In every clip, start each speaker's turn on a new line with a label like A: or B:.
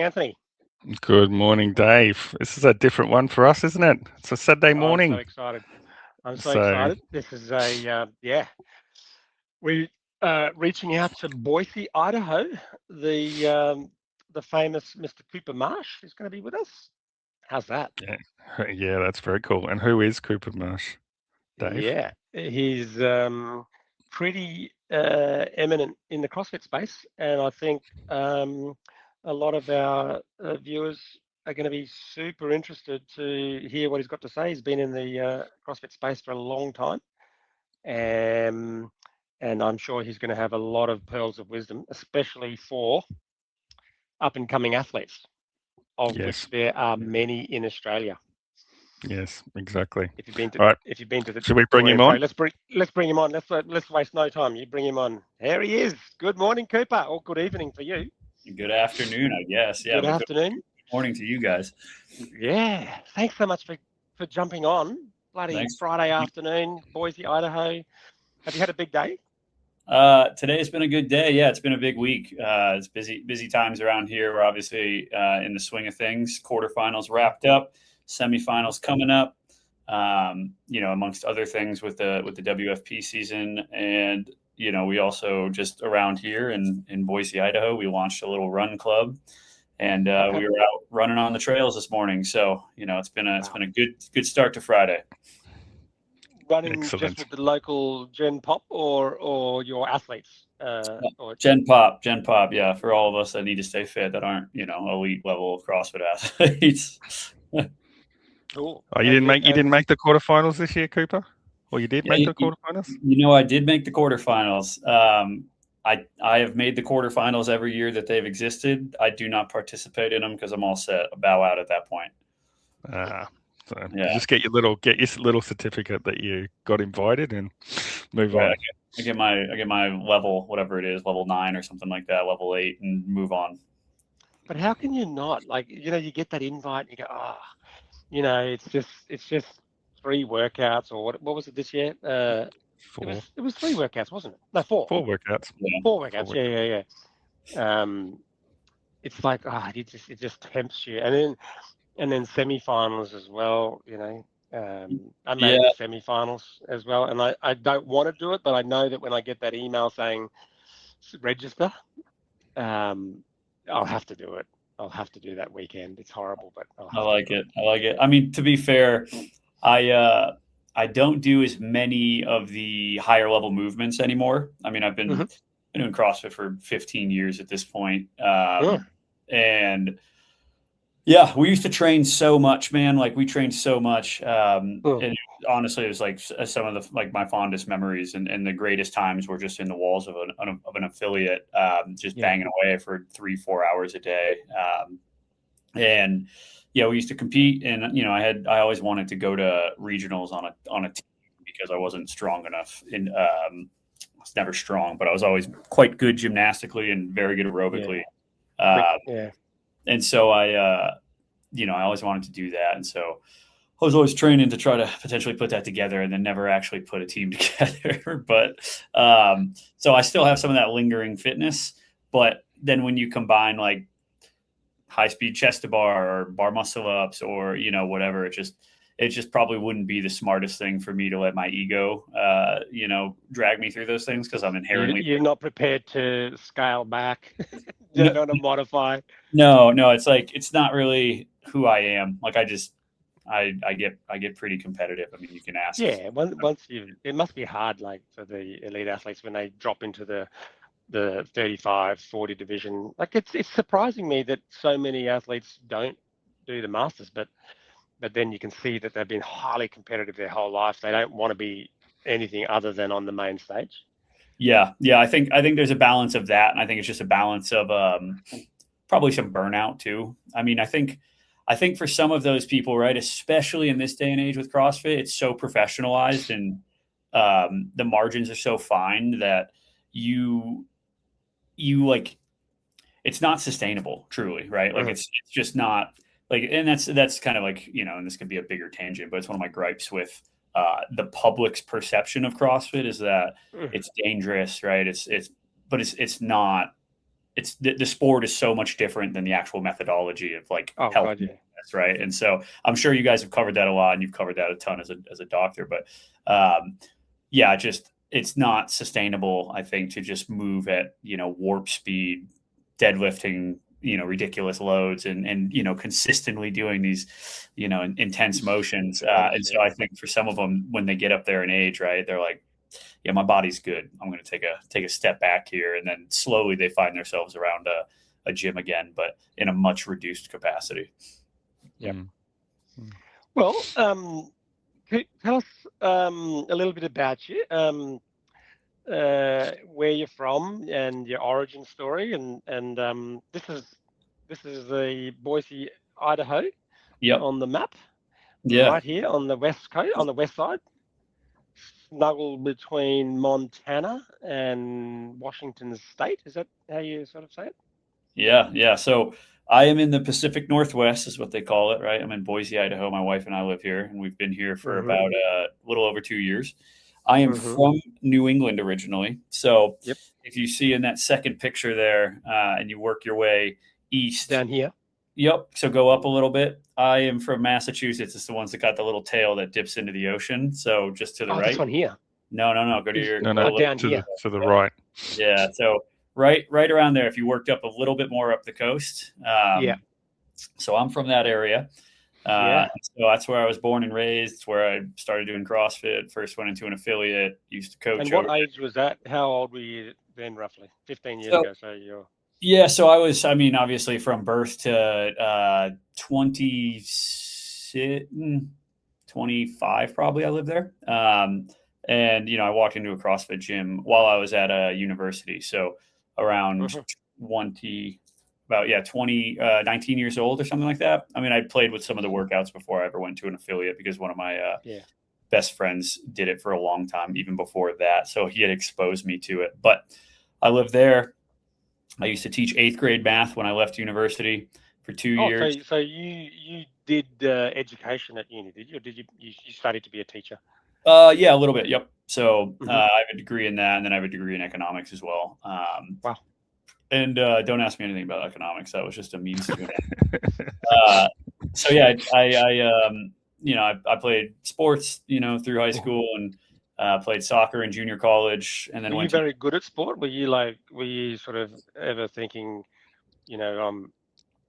A: Anthony.
B: Good morning, Dave. This is a different one for us, isn't it? It's a Saturday
A: Oh, I'm so
B: morning.
A: excited. I'm so
B: So,
A: excited. This is we reaching out to Boise, Idaho. The the famous Mr. Cooper Marsh is going to be with us. How's that?
B: yeah, yeah, that's very cool. And who is Cooper Marsh, Dave?
A: Yeah, he's pretty eminent in the CrossFit space, and I think a lot of our viewers are going to be super interested to hear what he's got to say. He's been in the CrossFit space for a long time, um, and I'm sure he's going to have a lot of pearls of wisdom, especially for up and coming athletes, of
B: Yes,
A: which there are many in Australia.
B: yes, exactly.
A: If you've been to
B: All right,
A: if you've been to the
B: should we bring
A: go
B: him
A: ahead, sorry,
B: on?
A: let's bring him on. Let's waste no time. You bring him on. Here he is. Good morning, Cooper, or good evening for you.
C: Good afternoon, I guess. Yeah,
A: Good
C: but good
A: afternoon.
C: morning to you guys.
A: Yeah, thanks so much for jumping on. Bloody
C: Thanks.
A: Friday afternoon, Boise, Idaho. Have you had a big day?
C: Today's been a good day. Yeah, it's been a big week. It's busy times around here. We're obviously in the swing of things. Quarterfinals wrapped up, semifinals coming up. Amongst other things with the WFP season, and we also just around here in Boise, Idaho, we launched a little run club, and
A: Okay.
C: we were out running on the trails this morning. So it's been a good start to Friday.
A: Running just
B: Excellent.
A: with the local Gen Pop or your athletes? Or
C: Gen Pop, yeah, for all of us that need to stay fit that aren't elite level CrossFit athletes.
A: cool.
B: Oh, you didn't make the quarterfinals this year, Cooper? Or you did
C: Yeah,
B: make the quarterfinals?
C: I did make the quarterfinals. I have made the quarterfinals every year that they've existed. I do not participate in them because I'm all set. I bow out at that point.
B: So
C: Yeah.
B: you just get your little certificate that you got invited and move
C: Right.
B: on.
C: I get my level, whatever it is, level 9 or something like that, level 8, and move on.
A: But how can you not? Like, you get that invite and you go, it's just 3 workouts, or what was it this year?
B: Four
A: It was 3 workouts, wasn't it? No, 4.
B: workouts.
C: Yeah.
A: 4 workouts.
B: Four
A: Yeah. It's like it just tempts you, and then semifinals as well. I made the semifinals as well, and I don't want to do it, but I know that when I get that email saying register, I'll have to do it. I'll have to do that weekend. It's horrible, but I'll
C: I
A: have
C: like
A: to do
C: it. I like it. I mean, to be fair, I don't do as many of the higher level movements anymore. I mean, I've been doing CrossFit for 15 years at this point. And yeah, we used to train so much, man. Like we trained so much. And honestly, it was like some of the my fondest memories and the greatest times were just in the walls of an affiliate, just banging away for 3-4 hours a day. And yeah, we used to compete, and I always wanted to go to regionals on a team because I wasn't strong enough. I was never strong, but I was always quite good gymnastically and very good aerobically. And so I always wanted to do that, and so I was always training to try to potentially put that together, and then never actually put a team together. But so I still have some of that lingering fitness, but then when you combine like high-speed chest to bar or bar muscle ups or whatever, it just probably wouldn't be the smartest thing for me to let my ego drag me through those things, because I'm inherently
A: you're not prepared to scale back. You don't want to modify.
C: No, it's like it's not really who I am. Like I get pretty competitive. I mean, you can ask.
A: Yeah, it must be hard, like for the elite athletes when they drop into the 35, 40 division. Like it's surprising me that so many athletes don't do the masters, but then you can see that they've been highly competitive their whole life. They don't want to be anything other than on the main stage.
C: Yeah. I think there's a balance of that, and I think it's just a balance of probably some burnout too. I mean, I think for some of those people, right, especially in this day and age with CrossFit, it's so professionalized, and the margins are so fine that you like, it's not sustainable, truly, right? Like it's just not like, and that's kind of like, and this could be a bigger tangent, but it's one of my gripes with the public's perception of CrossFit is that it's dangerous, right? It's not it's the sport is so much different than the actual methodology of like
A: Oh,
C: health.
A: God, yeah.
C: That's right. And so I'm sure you guys have covered that a lot, and you've covered that a ton as a doctor. But yeah, just it's not sustainable, I think, to just move at warp speed, deadlifting ridiculous loads and consistently doing these intense motions. And so I think for some of them, when they get up there in age, right, they're like, yeah, my body's good. I'm going to take a step back here, and then slowly they find themselves around a gym again, but in a much reduced capacity.
A: Yeah. Well, tell us a little bit about you, where you're from, and your origin story, and this is the Boise, Idaho, on the map, right here on the west coast, on the west side, snuggled between Montana and Washington State. Is that how you sort of say it?
C: Yeah. So I am in the Pacific Northwest, is what they call it, right? I'm in Boise, Idaho. My wife and I live here, and we've been here for about a little over 2 years. I am from New England originally. So if you see in that second picture there, and you work your way east.
A: Down here.
C: Yep. So go up a little bit. I am from Massachusetts. It's the ones that got the little tail that dips into the ocean. So just to the right.
A: This one here.
C: No. Go to your
A: down here.
B: To the right.
C: Yeah. So right around there. If you worked up a little bit more up the coast. So I'm from that area. So that's where I was born and raised. It's where I started doing CrossFit. First went into an affiliate. Used to coach.
A: And what age was that? How old were you then, roughly? 15 years ago. So you're.
C: Yeah, so I was, obviously from birth to 25 probably I lived there. And, I walked into a CrossFit gym while I was at a university. So around 19 years old or something like that. I mean, I played with some of the workouts before I ever went to an affiliate because one of my best friends did it for a long time, even before that. So he had exposed me to it. But I lived there. I used to teach 8th grade math when I left university for 2 years.
A: So you did education at uni, did you? Or did you studied to be a teacher?
C: Yeah, a little bit. Yep. So I have a degree in that, and then I have a degree in economics as well.
A: Wow.
C: And don't ask me anything about economics. That was just a means to an end. So yeah, I played sports, through high school, and played soccer in junior college, and then
A: were you very good at sport? Were you sort of ever thinking, I'm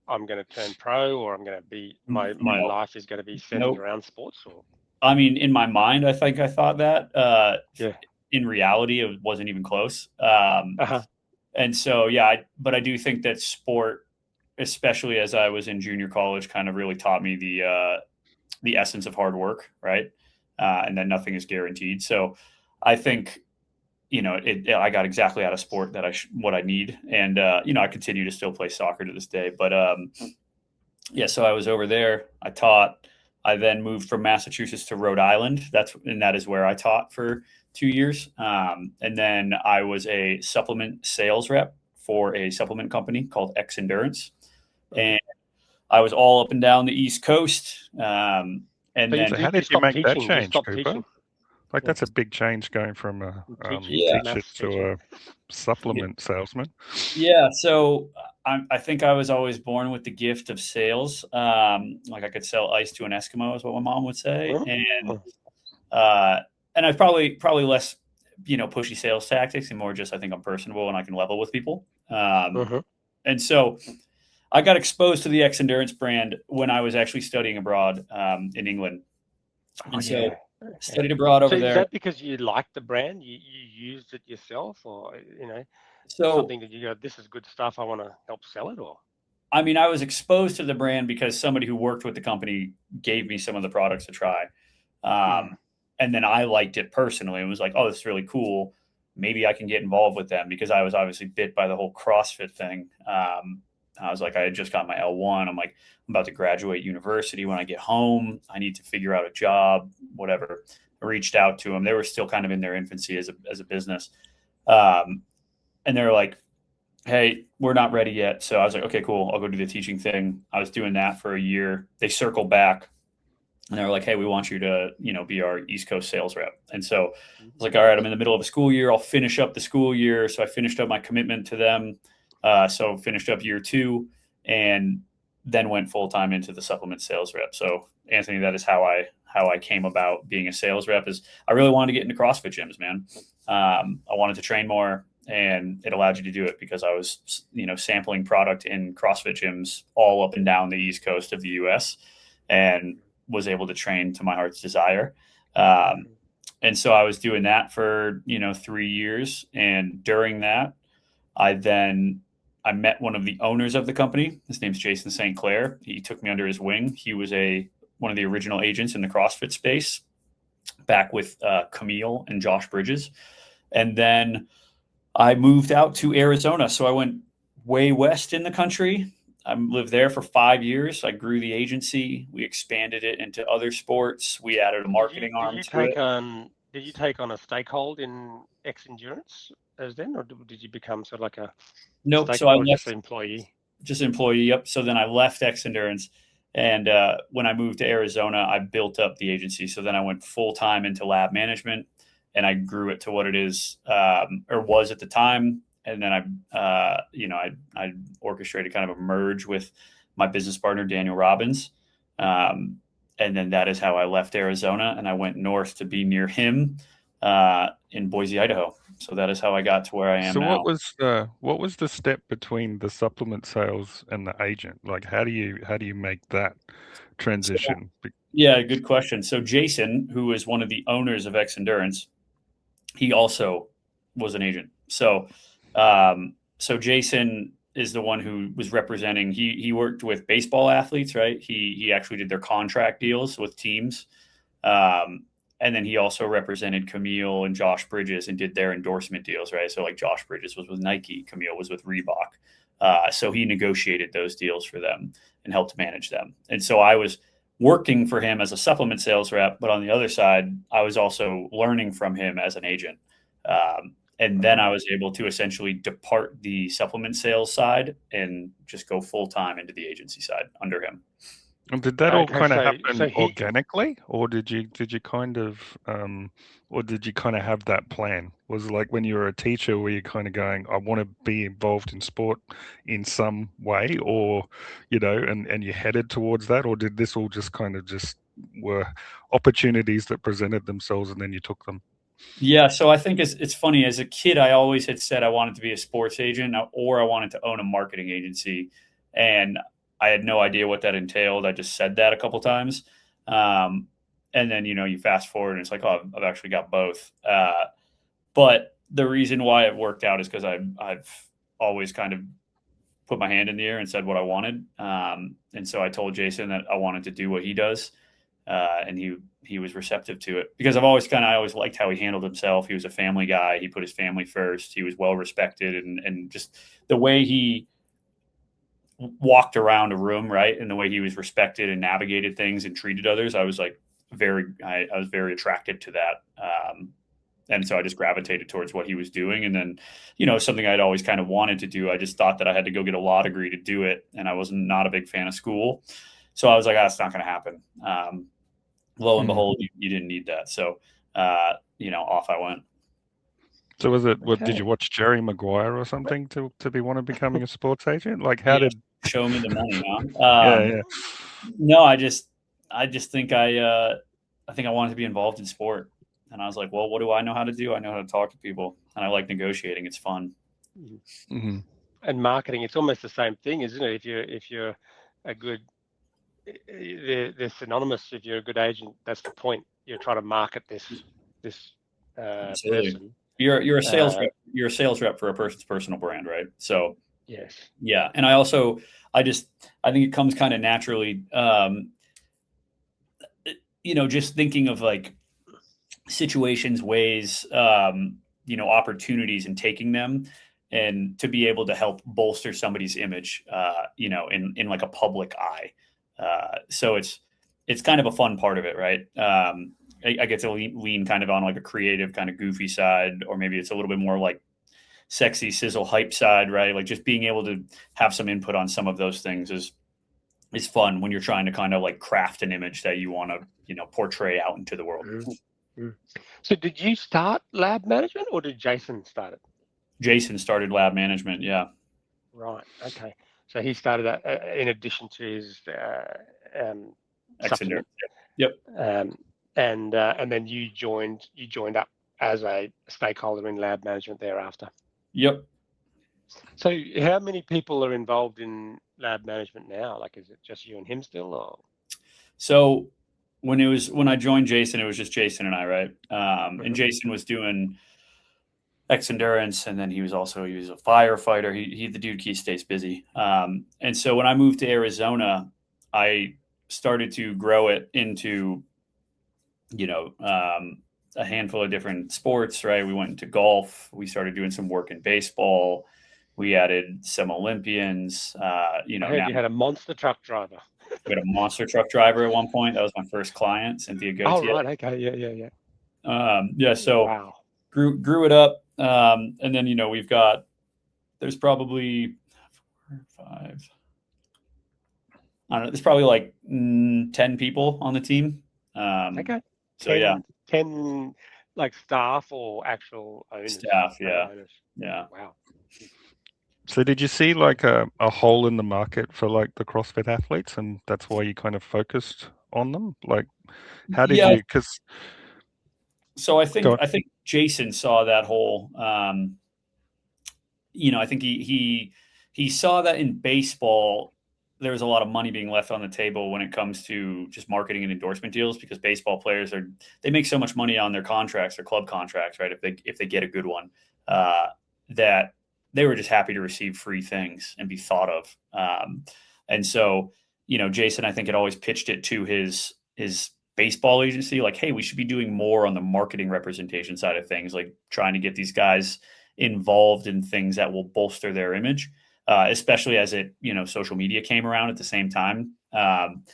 A: going to turn pro, or I'm going to be my life is going to be centered around sports? Or
C: I mean, in my mind, I think I thought that. In reality, it wasn't even close. And so, but I do think that sport, especially as I was in junior college, kind of really taught me the essence of hard work, right? And that nothing is guaranteed. So I think, I got exactly out of sport that what I need. And, I continue to still play soccer to this day, but, so I was over there. I taught. I then moved from Massachusetts to Rhode Island. That is where I taught for 2 years. And then I was a supplement sales rep for a supplement company called X Endurance. And I was all up and down the East Coast. And then
B: how did you make that change, Cooper? Like that's a big change going from a teacher to a supplement salesman.
C: Yeah, so I think I was always born with the gift of sales. Like I could sell ice to an Eskimo, is what my mom would say, and I probably less pushy sales tactics, and more just I think I'm personable and I can level with people. And so I got exposed to the X Endurance brand when I was actually studying abroad in England. Studied abroad over there.
A: Is that because you liked the brand? You used it yourself, or something that you go, this is good stuff, I want to help sell it? Or
C: I mean, I was exposed to the brand because somebody who worked with the company gave me some of the products to try. And then I liked it personally. It was like, oh, this is really cool. Maybe I can get involved with them, because I was obviously bit by the whole CrossFit thing. I was like, I had just got my L1. I'm like, I'm about to graduate university. When I get home, I need to figure out a job, whatever. I reached out to them. They were still kind of in their infancy as a business. And they were like, hey, we're not ready yet. So I was like, okay, cool. I'll go do the teaching thing. I was doing that for a year. They circled back and they were like, hey, we want you to, be our East Coast sales rep. And so I was like, all right, I'm in the middle of a school year. I'll finish up the school year. So I finished up my commitment to them. So finished up year 2 and then went full-time into the supplement sales rep. So Anthony, that is how I came about being a sales rep. Is I really wanted to get into CrossFit gyms, man. I wanted to train more, and it allowed you to do it because I was, sampling product in CrossFit gyms all up and down the East Coast of the US, and was able to train to my heart's desire. And so I was doing that for, 3 years. And during that, I met one of the owners of the company. His name's Jason St. Clair. He took me under his wing. He was one of the original agents in the CrossFit space back with Camille and Josh Bridges. And then I moved out to Arizona. So I went way west in the country. I lived there for 5 years. I grew the agency. We expanded it into other sports. We added a marketing arm to it.
A: Did you take on a stakehold in X Endurance as then, or did you become sort of like a
C: nope? So I left
A: just employee.
C: Just employee. Yep. So then I left X Endurance, and when I moved to Arizona, I built up the agency. So then I went full time into lab management, and I grew it to what it is or was at the time. And then I orchestrated kind of a merge with my business partner, Daniel Robbins. And then that is how I left Arizona, and I went north to be near him in Boise, Idaho. So that is how I got to where I am now.
B: So what was the step between the supplement sales and the agent? Like, how do you make that transition?
C: Yeah, good question. So Jason, who is one of the owners of X Endurance, he also was an agent. So Jason is the one who was representing. He worked with baseball athletes, right? He actually did their contract deals with teams. And then he also represented Camille and Josh Bridges and did their endorsement deals, right? So like Josh Bridges was with Nike, Camille was with Reebok. So he negotiated those deals for them and helped manage them. And so I was working for him as a supplement sales rep, but on the other side, I was also learning from him as an agent. And then I was able to essentially depart the supplement sales side and just go full time into the agency side under him.
B: And did that all kind of happen organically, or did you kind of have that plan? Was it like when you were a teacher, were you kind of going, I want to be involved in sport in some way, or and you headed towards that, or did this all just were opportunities that presented themselves and then you took them?
C: Yeah, so I think it's funny. As a kid, I always had said I wanted to be a sports agent or I wanted to own a marketing agency, and I had no idea what that entailed. I just said that a couple times. And then, you fast forward and it's like, oh, I've actually got both. But the reason why it worked out is because I've always kind of put my hand in the air and said what I wanted. And so I told Jason that I wanted to do what he does. And he was receptive to it because I always liked how he handled himself. He was a family guy. He put his family first. He was well respected, and just the way he walked around a room, right, and the way he was respected and navigated things and treated others, I was like I was very attracted to that. And so I just gravitated towards what he was doing. And then, something I'd always kind of wanted to do. I just thought that I had to go get a law degree to do it, and I was not a big fan of school. So I was like, that's not going to happen. Lo and behold, you didn't need that. So, off I went.
B: So was it, did you watch Jerry Maguire or something to want to becoming a sports agent? Like how did
C: show me the money, huh?
B: Yeah.
C: No, I just think I think I wanted to be involved in sport. And I was like, well, what do I know how to do? I know how to talk to people, and I like negotiating. It's fun.
A: Mm-hmm. And marketing, it's almost the same thing, isn't it? If you're a good, they're synonymous. If you're a good agent, that's the point. You're trying to market this person.
C: You're a sales rep. You're a sales rep for a person's personal brand, right? So
A: yes,
C: yeah. And I think it comes kind of naturally. Just thinking of like situations, ways, opportunities, and taking them, and to be able to help bolster somebody's image, in like a public eye. So it's kind of a fun part of it, right? I get to lean kind of on like a creative kind of goofy side, or maybe it's a little bit more like sexy sizzle hype side, right? Like just being able to have some input on some of those things is fun when you're trying to kind of like craft an image that you want to, portray out into the world.
A: Mm-hmm. So did you start lab management or did Jason start it?
C: Jason started lab management. Yeah.
A: Right. Okay. So he started that in addition to his supplement.
C: Yep.
A: And then you joined up as a stakeholder in lab management thereafter.
C: Yep.
A: So how many people are involved in lab management now? Like, is it just you and him still, or?
C: So when I joined Jason, it was just Jason and I, right? And Jason was doing X endurance, and then he was a firefighter. The dude stays busy. And so when I moved to Arizona, I started to grow it into, a handful of different sports, right? We went into golf. We started doing some work in baseball. We added some Olympians.
A: I heard you had a monster truck driver.
C: We had a monster truck driver at one point. That was my first client, Cynthia Gauthier.
A: Oh, right. Okay. Yeah.
C: So
A: wow.
C: Grew it up. And then, there's probably 4 or 5. I don't know. There's probably like 10 people on the team.
A: Okay.
C: So
A: 10 like staff or actual owners?
C: Staff, yeah.
A: Owners.
C: Yeah.
A: Wow.
B: So did you see like a hole in the market for like the CrossFit athletes, and that's why you kind of focused on them? Like, how did you? Because
C: so I think Jason saw that hole. I think he saw that in baseball there was a lot of money being left on the table when it comes to just marketing and endorsement deals, because baseball players they make so much money on their contracts, their club contracts, right? If they get a good one, that they were just happy to receive free things and be thought of. And so, Jason, I think, had always pitched it to his baseball agency, like, hey, we should be doing more on the marketing representation side of things, like trying to get these guys involved in things that will bolster their image, especially as social media came around at the same time. And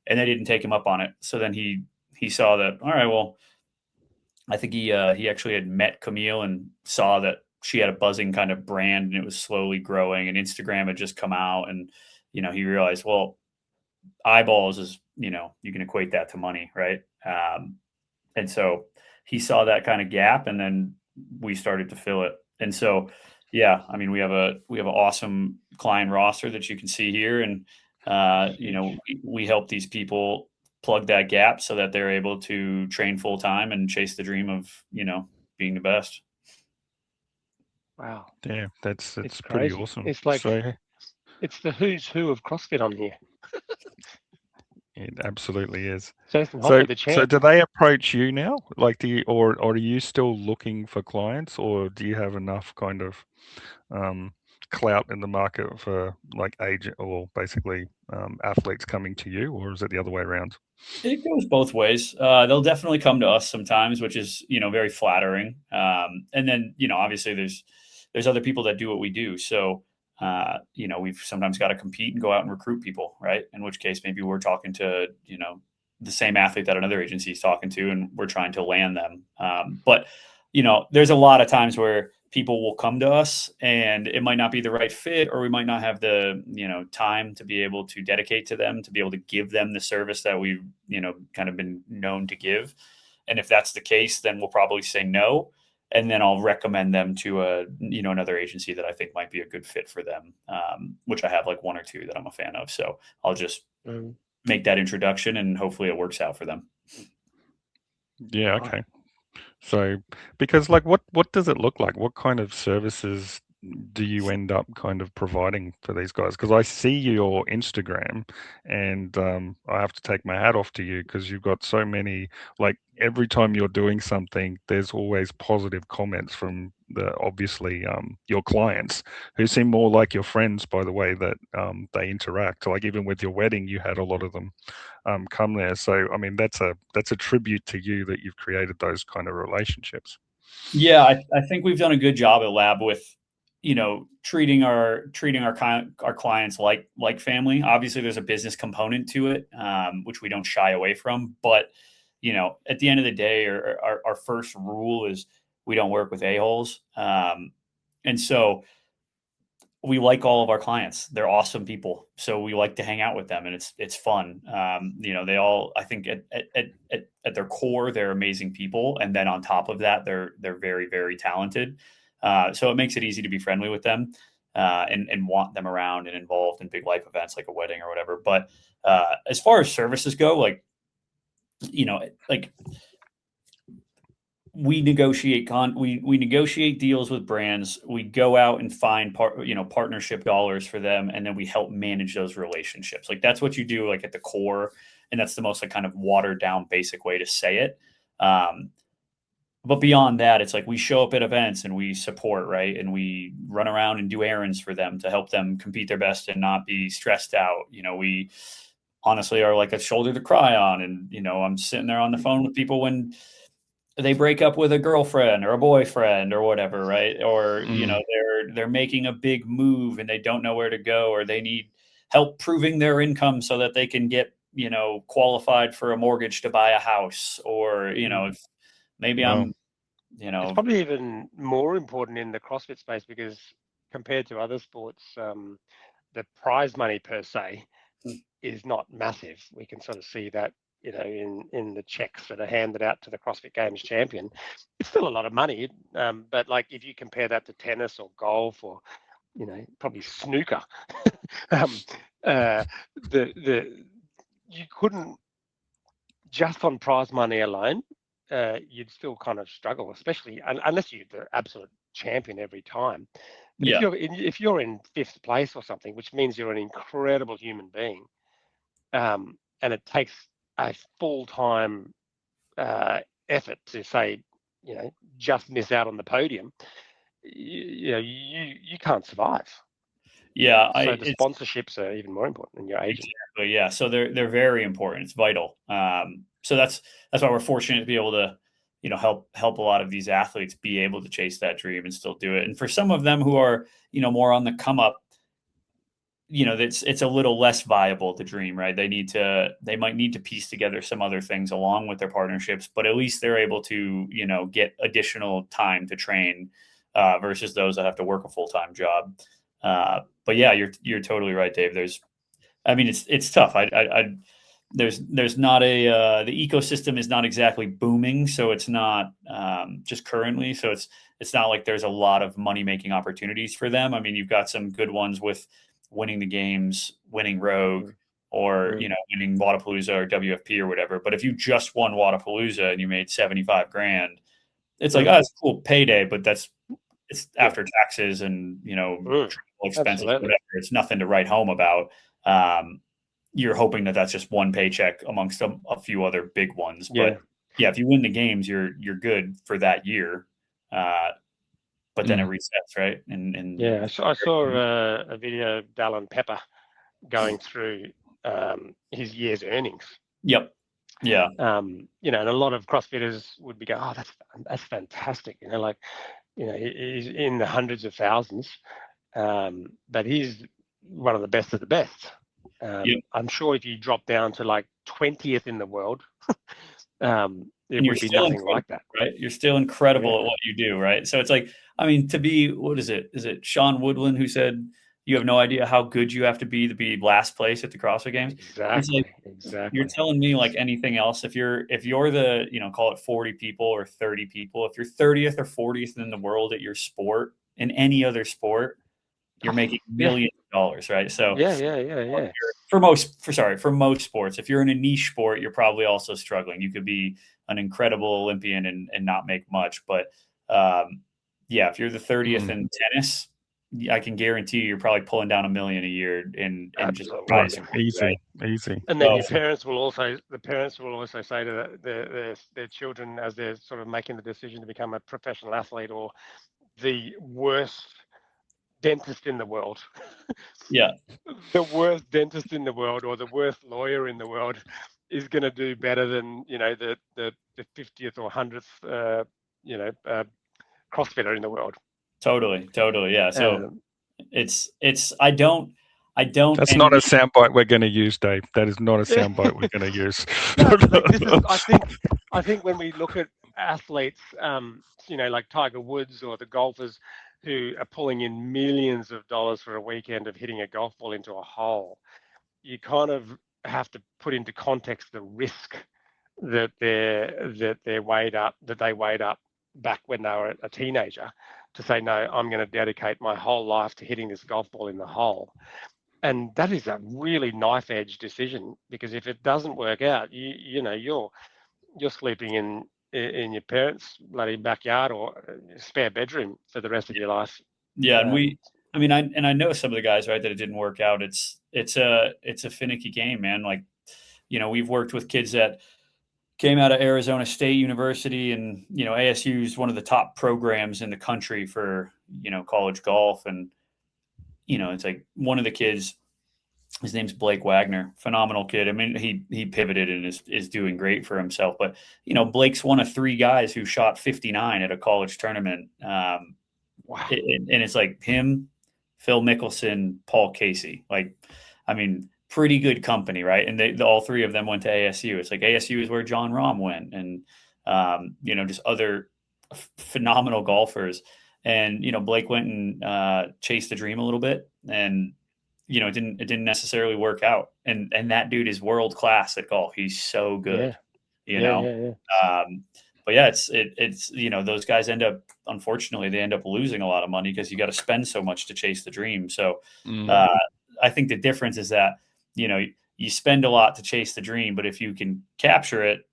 C: they didn't take him up on it. So then he saw that, all right, well, I think he actually had met Camille and saw that she had a buzzing kind of brand and it was slowly growing, and Instagram had just come out, and, he realized, well, eyeballs is, you can equate that to money. Right. And so he saw that kind of gap, and then we started to fill it. And so, yeah, I mean, we have an awesome client roster that you can see here. And, we help these people plug that gap so that they're able to train full time and chase the dream of, being the best.
A: Wow.
B: Yeah, it's pretty
A: crazy.
B: awesome.
A: It's like, it's the who's who of CrossFit on here.
B: It absolutely is.
A: So
B: do they approach you now? Like, or are you still looking for clients, or do you have enough kind of clout in the market for like agent or basically athletes coming to you, or is it the other way around?
C: It goes both ways. They'll definitely come to us sometimes, which is, very flattering. And then, obviously there's other people that do what we do. So, we've sometimes got to compete and go out and recruit people, right? In which case, maybe we're talking to, the same athlete that another agency is talking to, and we're trying to land them. But, there's a lot of times where people will come to us and it might not be the right fit, or we might not have the, time to be able to dedicate to them, to be able to give them the service that we've, kind of been known to give. And if that's the case, then we'll probably say no. And then I'll recommend them to another agency that I think might be a good fit for them, which I have like 1 or 2 that I'm a fan of. So I'll just make that introduction, and hopefully it works out for them.
B: Yeah. Okay. So, because like, what does it look like? What kind of services do you end up kind of providing for these guys? Because I see your Instagram, and I have to take my hat off to you, because you've got so many, like every time you're doing something, there's always positive comments from obviously your clients, who seem more like your friends by the way that they interact. Like even with your wedding, you had a lot of them come there. So I mean, that's a tribute to you that you've created those kind of relationships.
C: Yeah, I think we've done a good job at Lab with, treating our clients like family. Obviously, there's a business component to it, which we don't shy away from. But at the end of the day, our first rule is we don't work with a-holes, and so we like all of our clients. They're awesome people, so we like to hang out with them, and it's fun. They all, I think, at their core, they're amazing people, and then on top of that, they're very, very talented. So it makes it easy to be friendly with them. and want them around and involved in big life events like a wedding or whatever. But as far as services go, like, like we negotiate we negotiate deals with brands. We go out and find partnership dollars for them, and then we help manage those relationships. Like that's what you do, like at the core, and that's the most like kind of watered down basic way to say it. But beyond that, it's like we show up at events and we support, right? And we run around and do errands for them to help them compete their best and not be stressed out. We honestly are like a shoulder to cry on. And, I'm sitting there on the phone with people when they break up with a girlfriend or a boyfriend or whatever, right? Or, they're making a big move and they don't know where to go, or they need help proving their income so that they can get, qualified for a mortgage to buy a house, or, if maybe I'm,
A: It's probably even more important in the CrossFit space because compared to other sports, the prize money per se is not massive. We can sort of see that, in the checks that are handed out to the CrossFit Games champion. It's still a lot of money, but like if you compare that to tennis or golf or, probably snooker, you couldn't just on prize money alone. You'd still kind of struggle, especially unless you're the absolute champion every time. But if you're in 5th place or something, which means you're an incredible human being, and it takes a full-time effort to say, just miss out on the podium, you can't survive.
C: Yeah.
A: So the sponsorships are even more important than your agent.
C: Exactly. Yeah. So they're very important. It's vital. So that's why we're fortunate to be able to, help a lot of these athletes be able to chase that dream and still do it. And for some of them who are, more on the come up, it's a little less viable to dream, right? They might need to piece together some other things along with their partnerships, but at least they're able to, get additional time to train versus those that have to work a full-time job. But yeah, you're totally right, Dave. It's tough. There's not the ecosystem is not exactly booming, so it's not just currently. So it's not like there's a lot of money making opportunities for them. You've got some good ones with winning the games, winning Rogue, or winning Wodapalooza or WFP or whatever. But if you just won Wodapalooza and you made $75,000, it's like, it's a cool payday, but it's after taxes and travel expenses, whatever. It's nothing to write home about. You're hoping that that's just one paycheck amongst a few other big ones. But if you win the games, you're good for that year. But then it resets, right? And
A: I saw a video of Dallin Pepper going through his year's earnings.
C: Yep. Yeah.
A: And a lot of CrossFitters would be going, that's fantastic. He's in the hundreds of thousands, but he's one of the best of the best. I'm sure if you drop down to like 20th in the world, it would be nothing like that,
C: right? You're still incredible at what you do, right? So it's like, to be, what is it? Is it Sean Woodland who said you have no idea how good you have to be last place at the CrossFit Games?
A: Exactly.
C: You're telling me like anything else, if you're the, call it 40 people or 30 people, if you're 30th or 40th in the world at your sport, in any other sport, you're making millions of dollars, right? So for most sports, if you're in a niche sport, you're probably also struggling. You could be an incredible Olympian and not make much, but if you're the 30th in tennis, I can guarantee you're probably pulling down $1 million a year in just
B: easy.
A: And then the parents will also say to their children as they're sort of making the decision to become a professional athlete or the worst dentist in the world. The worst dentist in the world or the worst lawyer in the world is going to do better than the 50th or 100th CrossFitter in the world.
C: Totally, yeah. So it's I don't.
B: That's not a soundbite we're going to use, Dave. That is not a soundbite we're going to use.
A: I think when we look at athletes, like Tiger Woods or the golfers who are pulling in millions of dollars for a weekend of hitting a golf ball into a hole, you kind of have to put into context the risk that they weighed up back when they were a teenager, to say, no, I'm going to dedicate my whole life to hitting this golf ball in the hole. And that is a really knife edge decision, because if it doesn't work out, you're sleeping in your parents' bloody backyard or spare bedroom for the rest of your life.
C: Yeah, and I know some of the guys, right, that it didn't work out. It's a finicky game, man. Like, we've worked with kids that came out of Arizona State University, and ASU is one of the top programs in the country for college golf, and it's like one of the kids. His name's Blake Wagner, phenomenal kid. I mean, he pivoted and is doing great for himself. But Blake's one of 3 guys who shot 59 at a college tournament. Wow. And it's like him, Phil Mickelson, Paul Casey. Like, I mean, pretty good company, right? And all 3 of them went to ASU. It's like ASU is where John Rahm went, and just other phenomenal golfers. And Blake went and chased the dream a little bit, and it didn't necessarily work out. And that dude is world class at golf. He's so good,
A: Yeah.
C: But yeah, it's those guys unfortunately, they end up losing a lot of money because you got to spend so much to chase the dream. So I think the difference is that, you spend a lot to chase the dream, but if you can capture it,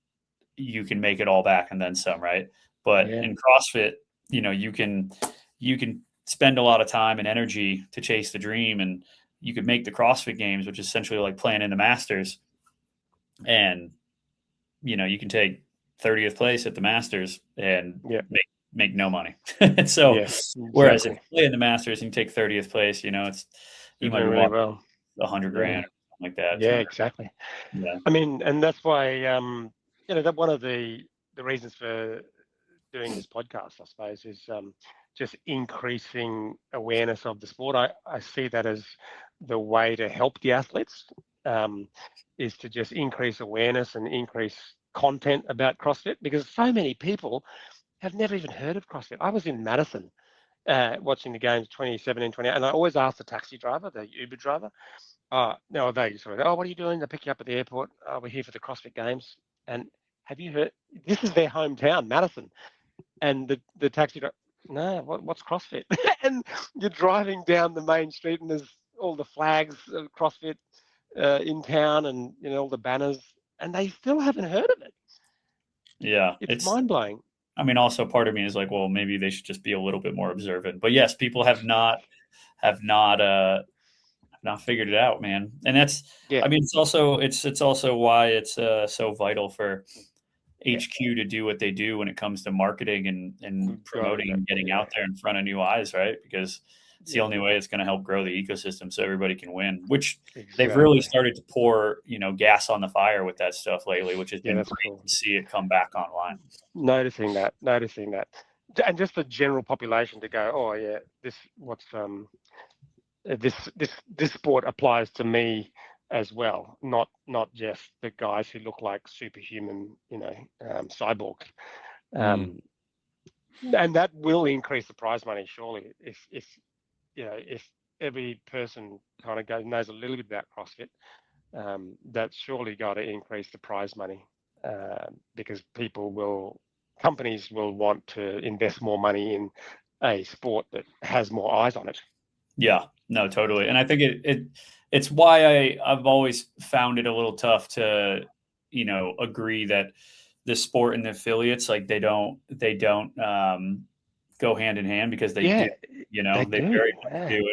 C: you can make it all back and then some, right? But in CrossFit, you can spend a lot of time and energy to chase the dream, and you could make the CrossFit Games, which is essentially like playing in the Masters, and you can take 30th place at the Masters and make no money. So
A: exactly.
C: Whereas if you play in the Masters and you take 30th place, you might be
A: really well.
C: $100,000 or something like that.
A: Yeah, exactly.
C: Yeah.
A: I mean, and that's why that one of the reasons for doing this podcast, I suppose, is just increasing awareness of the sport. I see that as the way to help the athletes, is to just increase awareness and increase content about CrossFit, because so many people have never even heard of CrossFit. I was in Madison watching the games 2017, 20, and I always asked the taxi driver, the Uber driver, they sort of, what are you doing? They pick you up at the airport. We're here for the CrossFit Games. And have you heard? This is their hometown, Madison. And the taxi driver, no, what's CrossFit? And you're driving down the main street, and there's all the flags of CrossFit in town, and all the banners, and they still haven't heard of it.
C: Yeah,
A: it's mind-blowing.
C: I mean, also part of me is like, well, maybe they should just be a little bit more observant. But yes, people have not figured it out, man. And that's, I mean, it's also why it's so vital for HQ to do what they do when it comes to marketing and promoting and getting out there in front of new eyes, right? Because it's the only way it's going to help grow the ecosystem so everybody can win, which they've really started to pour, gas on the fire with that stuff lately, which has been great to see it come back online.
A: Noticing that. And just the general population to go, oh yeah, this sport applies to me as well, not just the guys who look like superhuman, cyborgs. And that will increase the prize money, surely, if every person kind of knows a little bit about CrossFit. That's surely got to increase the prize money, because companies will want to invest more money in a sport that has more eyes on it.
C: Yeah, no, totally. And I think it's why I've always found it a little tough to, agree that the sport and the affiliates, like they don't go hand in hand, because they do, they very much do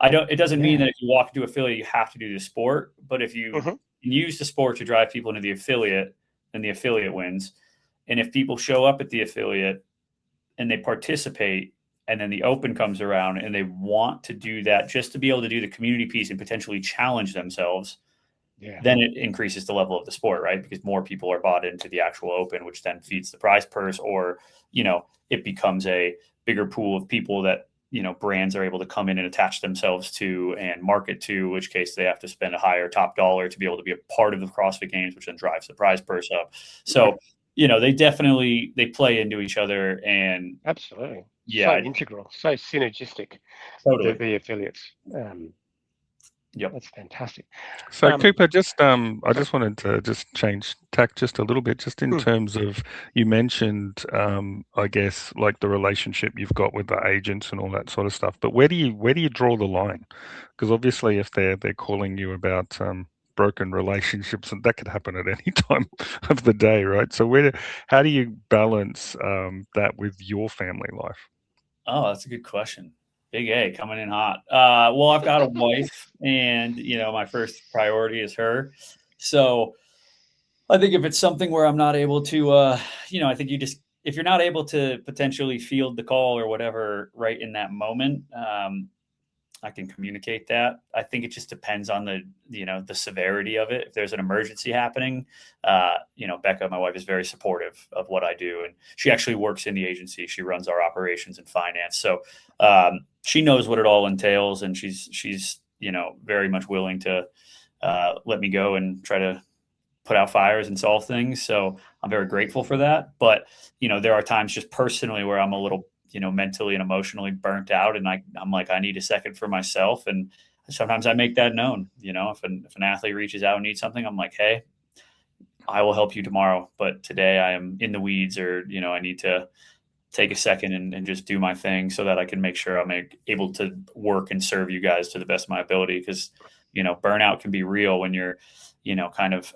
C: it. It doesn't mean that if you walk into affiliate, you have to do the sport, but if you use the sport to drive people into the affiliate, then the affiliate wins. And if people show up at the affiliate and they participate, and then the open comes around and they want to do that just to be able to do the community piece and potentially challenge themselves, then it increases the level of the sport, right? Because more people are bought into the actual open, which then feeds the prize purse, or, it becomes a bigger pool of people that, brands are able to come in and attach themselves to and market to, which case they have to spend a higher top dollar to be able to be a part of the CrossFit Games, which then drives the prize purse up. So, they play into each other, and
A: absolutely.
C: Yeah,
A: so integral, so synergistic.
C: Totally.
A: The affiliates.
C: Yep.
A: That's fantastic.
B: So Cooper, just I just wanted to just change tack just a little bit, just in terms of, you mentioned I guess like the relationship you've got with the agents and all that sort of stuff. But where do you draw the line? Because obviously if they're calling you about broken relationships, and that could happen at any time of the day, right? So how do you balance that with your family life?
C: Oh, that's a good question. Big A coming in hot. Well, I've got a wife, and my first priority is her. So I think if it's something where I'm not able to, I think if you're not able to potentially field the call or whatever right in that moment, I can communicate that. I think it just depends on the severity of it. If there's an emergency happening, Becca, my wife, is very supportive of what I do. And she actually works in the agency. She runs our operations and finance. So she knows what it all entails. And she's very much willing to let me go and try to put out fires and solve things. So I'm very grateful for that. But, there are times just personally where I'm a little mentally and emotionally burnt out. And I'm like, I need a second for myself. And sometimes I make that known. If an athlete reaches out and needs something, I'm like, hey, I will help you tomorrow. But today I am in the weeds, or, I need to take a second and just do my thing so that I can make sure I'm able to work and serve you guys to the best of my ability. Because, burnout can be real when you're, kind of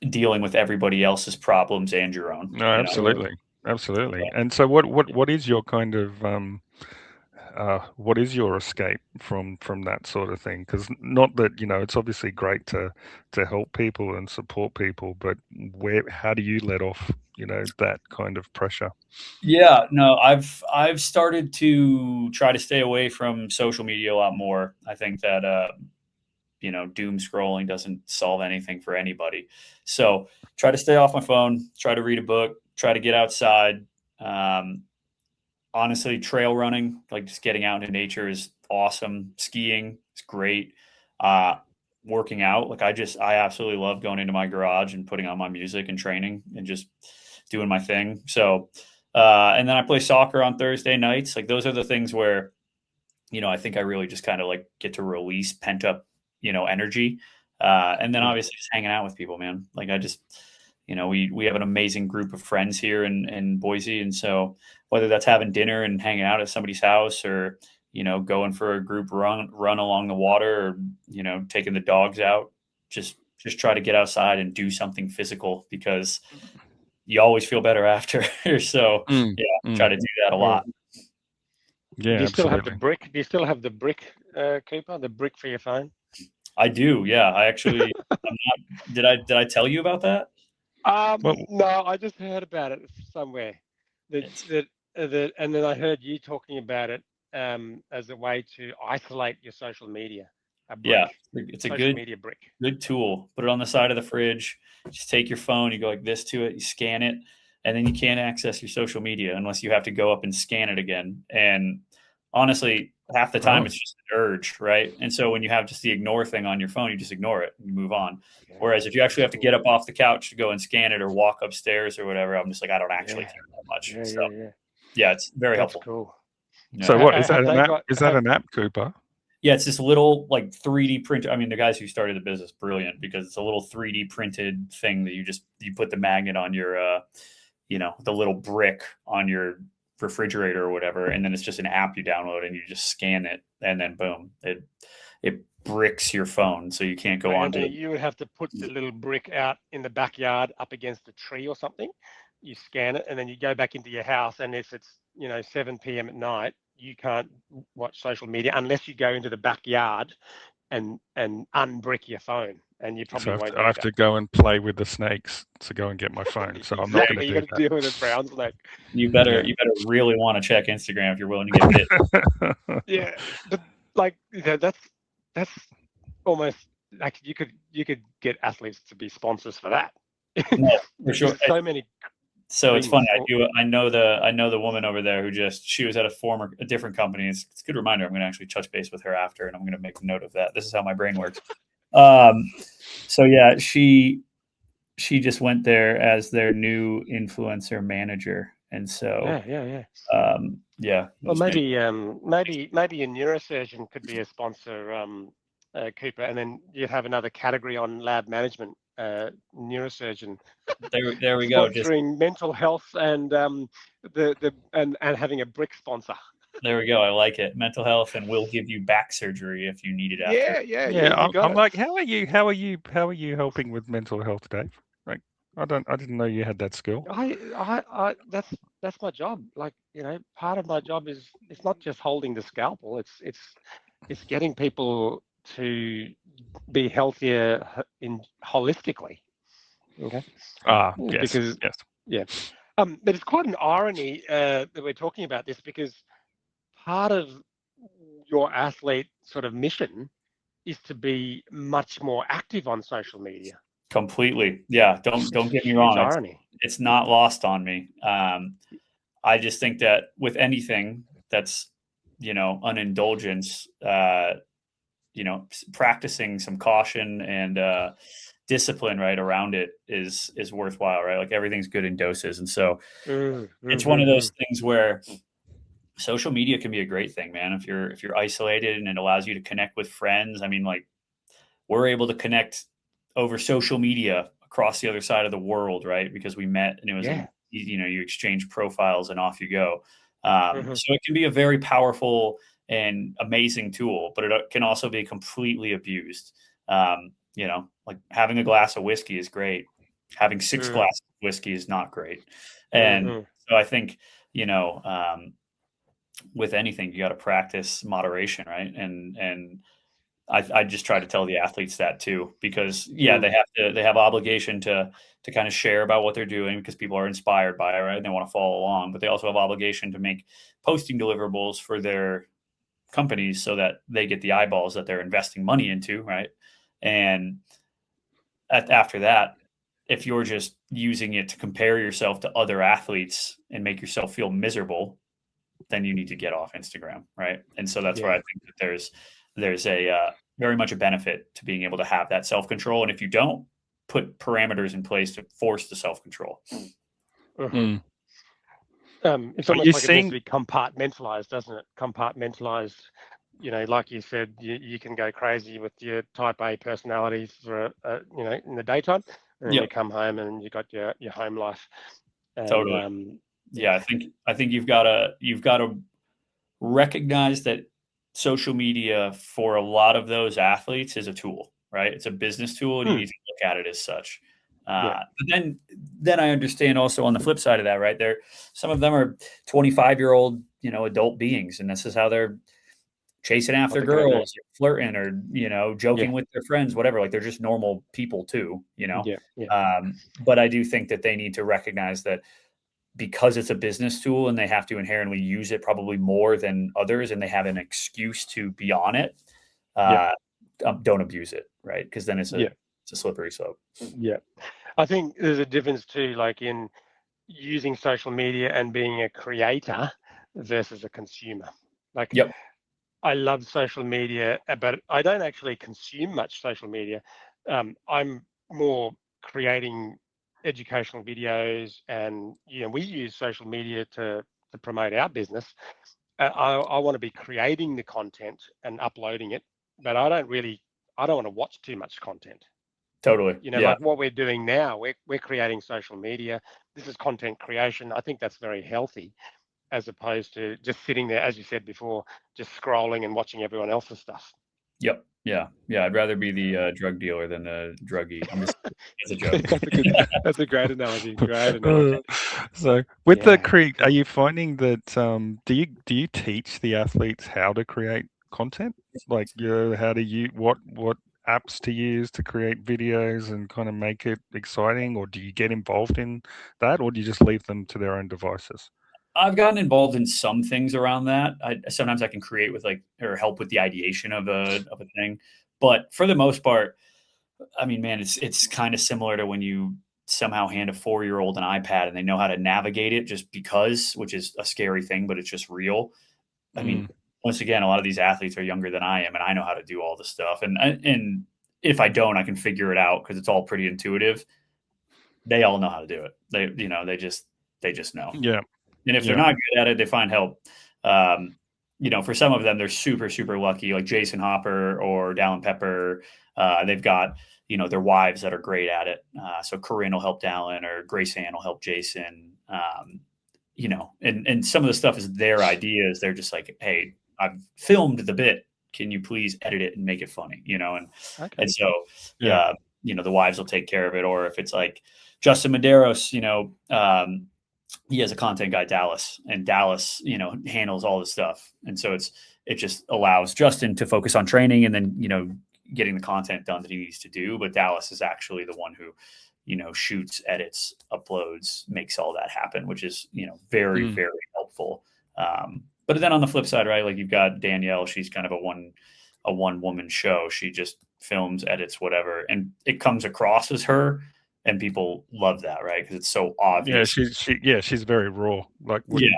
C: dealing with everybody else's problems and your own.
B: No, absolutely. Absolutely. And so what is your kind of what is your escape from that sort of thing? Because not that, it's obviously great to help people and support people, but how do you let off, that kind of pressure?
C: Yeah, no, I've started to try to stay away from social media a lot more. I think that doom scrolling doesn't solve anything for anybody. So try to stay off my phone, try to read a book, try to get outside. Honestly, trail running, like just getting out into nature, is awesome. Skiing is great. Working out, like I absolutely love going into my garage and putting on my music and training and just doing my thing. So, and then I play soccer on Thursday nights. Like those are the things where, I think I really just kind of like get to release pent up, energy. And then obviously just hanging out with people, man. Like I just, we have an amazing group of friends here in Boise. And so whether that's having dinner and hanging out at somebody's house, or, going for a group run along the water, or, taking the dogs out, just try to get outside and do something physical, because you always feel better after. So try to do that a lot.
B: Yeah.
A: Do you still have the brick? Do you still have the brick, Cooper? The brick for your phone?
C: I do. Yeah. I actually, did I tell you about that?
A: No, I just heard about it somewhere. And then I heard you talking about it as a way to isolate your social media.
C: Yeah, it's a good
A: media brick.
C: Good tool. Put it on the side of the fridge. Just take your phone, you go like this to it, you scan it, and then you can't access your social media unless you have to go up and scan it again. And honestly, half the time it's just an urge, right? And so when you have just the ignore thing on your phone, you just ignore it and you move on. Okay. Whereas if you actually have to get up off the couch to go and scan it, or walk upstairs or whatever, I'm just like, I don't actually care that much. Yeah, it's very helpful.
A: Cool.
B: Yeah. So what is that an app? Is that an app, Cooper?
C: Yeah, it's this little like 3D print. I mean, the guys who started the business, brilliant, because it's a little 3D printed thing that you put the magnet on your, the little brick on your refrigerator or whatever, and then it's just an app you download and you just scan it, and then boom, it bricks your phone, so you can't go on to it.
A: You would have to put the little brick out in the backyard up against a tree or something. You scan it, and then you go back into your house, and if it's 7 p.m. at night, you can't watch social media unless you go into the backyard and unbrick your phone. And you probably won't.
B: I have to go and play with the snakes to go and get my phone. So I'm not going to do that.
A: You got to deal with a brown snake.
C: You better really want to check Instagram if you're willing to get bit.
A: Yeah, but like that's almost like you could get athletes to be sponsors for that.
C: No, for sure.
A: So many.
C: So it's funny. I know the woman over there who she was at a different company. It's a good reminder. I'm going to actually touch base with her after, and I'm going to make a note of that. This is how my brain works. So yeah, she just went there as their new influencer manager, and so yeah.
A: Well, maybe a neurosurgeon could be a sponsor Cooper, and then you'd have another category on lab management, neurosurgeon.
C: There we go.
A: Sponsoring mental health and and having a brick sponsor.
C: There we go. I like it. Mental health, and we'll give you back surgery if you need it after.
A: Yeah.
B: I'm like, how are you helping with mental health, Dave? Like, I didn't know you had that skill.
A: That's my job. Like, part of my job is, it's not just holding the scalpel. It's getting people to be healthier holistically. Okay.
B: Yes.
A: Because
B: yes.
A: Yeah. But it's quite an irony that we're talking about this, because part of your athlete sort of mission is to be much more active on social media.
C: Completely. Yeah. Don't get me wrong.
A: Irony.
C: It's not lost on me. I just think that with anything that's, an indulgence, practicing some caution and discipline right around it is worthwhile, right? Like, everything's good in doses. And so it's one of those things where social media can be a great thing, man. If you're isolated and it allows you to connect with friends. I mean, like, we're able to connect over social media across the other side of the world, right? Because we met, and it was, you exchange profiles and off you go. So it can be a very powerful and amazing tool, but it can also be completely abused. Like, having a glass of whiskey is great. Having 6 glasses of whiskey is not great. And so I think, with anything, you got to practice moderation, right? And I just try to tell the athletes that too, because they have obligation to kind of share about what they're doing, because people are inspired by it, right? And they want to follow along, but they also have obligation to make posting deliverables for their companies so that they get the eyeballs that they're investing money into, right? And after that, if you're just using it to compare yourself to other athletes and make yourself feel miserable, then you need to get off Instagram, right? And so that's where I think that there's a very much a benefit to being able to have that self-control. And if you don't, put parameters in place to force the self-control.
A: It's almost like it needs to be compartmentalized, doesn't it? Compartmentalized. Like you said, you can go crazy with your type A personalities for in the daytime, and you come home and you got your home life. And,
C: totally. I think you've got to recognize that social media for a lot of those athletes is a tool, right? It's a business tool, and you need to look at it as such. But then I understand also on the flip side of that, right? Some of them are 25-year-old, adult beings, and this is how they're chasing after girls, or flirting, or joking with their friends, whatever. Like, they're just normal people too, But I do think that they need to recognize that, because it's a business tool and they have to inherently use it probably more than others, and they have an excuse to be on it, don't abuse it, right? Because then it's a slippery slope.
A: Yeah. I think there's a difference too, like in using social media and being a creator versus a consumer. Like, I love social media, but I don't actually consume much social media. I'm more creating educational videos, and we use social media to promote our business. I want to be creating the content and uploading it, but I don't want to watch too much content.
C: Totally.
A: Like what we're doing now, we're creating social media. This is content creation. I think that's very healthy, as opposed to just sitting there, as you said before, just scrolling and watching everyone else's stuff.
C: Yep. Yeah. I'd rather be the drug dealer than the druggie. It's a joke.
A: That's a great analogy.
B: So with the are you finding that do you teach the athletes how to create content? Like, how do you what apps to use to create videos and kind of make it exciting, or do you get involved in that, or do you just leave them to their own devices?
C: I've gotten involved in some things around that. Sometimes I can create with or help with the ideation of a thing, but for the most part, I mean, man, it's kind of similar to when you somehow hand a 4-year-old an iPad and they know how to navigate it just because, which is a scary thing, but it's just real. I mean, once again, a lot of these athletes are younger than I am, and I know how to do all this stuff. And if I don't, I can figure it out because it's all pretty intuitive. They all know how to do it. They just know.
B: Yeah.
C: And if they're not good at it, they find help. for some of them, they're super, super lucky, like Jason Hopper or Dallin Pepper. They've got, their wives that are great at it. So Corinne will help Dallin, or Grace Ann will help Jason. And some of the stuff is their ideas. They're just like, hey, I've filmed the bit. Can you please edit it and make it funny? And so, the wives will take care of it. Or if it's like Justin Medeiros, he has a content guy, Dallas, and Dallas, handles all the stuff. And so it just allows Justin to focus on training and then, getting the content done that he needs to do. But Dallas is actually the one who, shoots, edits, uploads, makes all that happen, which is, very, very helpful. But then on the flip side, right, like you've got Danielle, she's kind of a one woman show. She just films, edits, whatever. And it comes across as her, and people love that, right? Because it's so obvious.
B: She's very raw. Like what you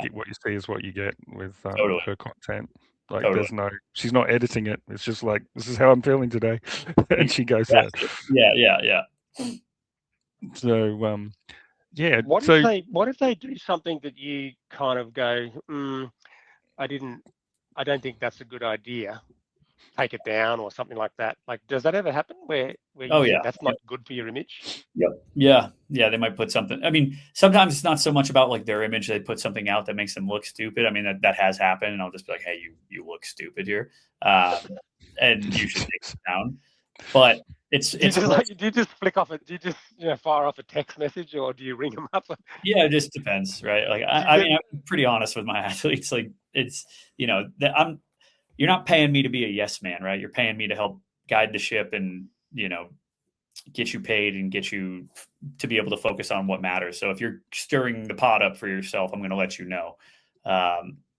B: see is what you get with her content. Like she's not editing it. It's just like, this is how I'm feeling today. And she goes out.
C: Yeah.
B: So,
A: What if they do something that you kind of go, I don't think that's a good idea. Take it down or something like that. Like, does that ever happen where you think that's not good for your image?
C: Yep. Yeah. They might put something. I mean, sometimes it's not so much about like their image. They put something out that makes them look stupid. I mean, that has happened, and I'll just be like, hey, you look stupid here, and you should take it down. But do
A: you just flick off it? Do you just fire off a text message, or do you ring them up?
C: Yeah, it just depends, right? Like I mean, I'm pretty honest with my athletes. Like it's you're not paying me to be a yes man, right? You're paying me to help guide the ship and, get you paid and get you to be able to focus on what matters. So if you're stirring the pot up for yourself, I'm going to let you know.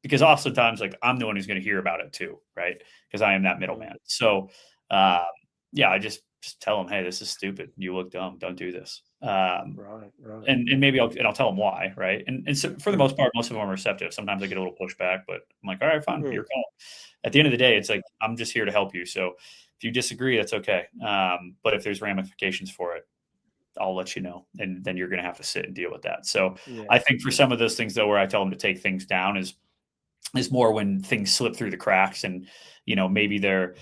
C: Because oftentimes, like, I'm the one who's going to hear about it too, right? Because I am that middleman. So, I just tell them, hey, this is stupid. You look dumb. Don't do this.
A: Right.
C: And maybe I'll tell them why, right? And so for the most part, most of them are receptive. Sometimes I get a little pushback, but I'm like, all right, fine, your call. At the end of the day, it's like, I'm just here to help you. So if you disagree, that's okay. But if there's ramifications for it, I'll let you know. And then you're going to have to sit and deal with that. So I think for some of those things, though, where I tell them to take things down is more when things slip through the cracks, and, maybe they're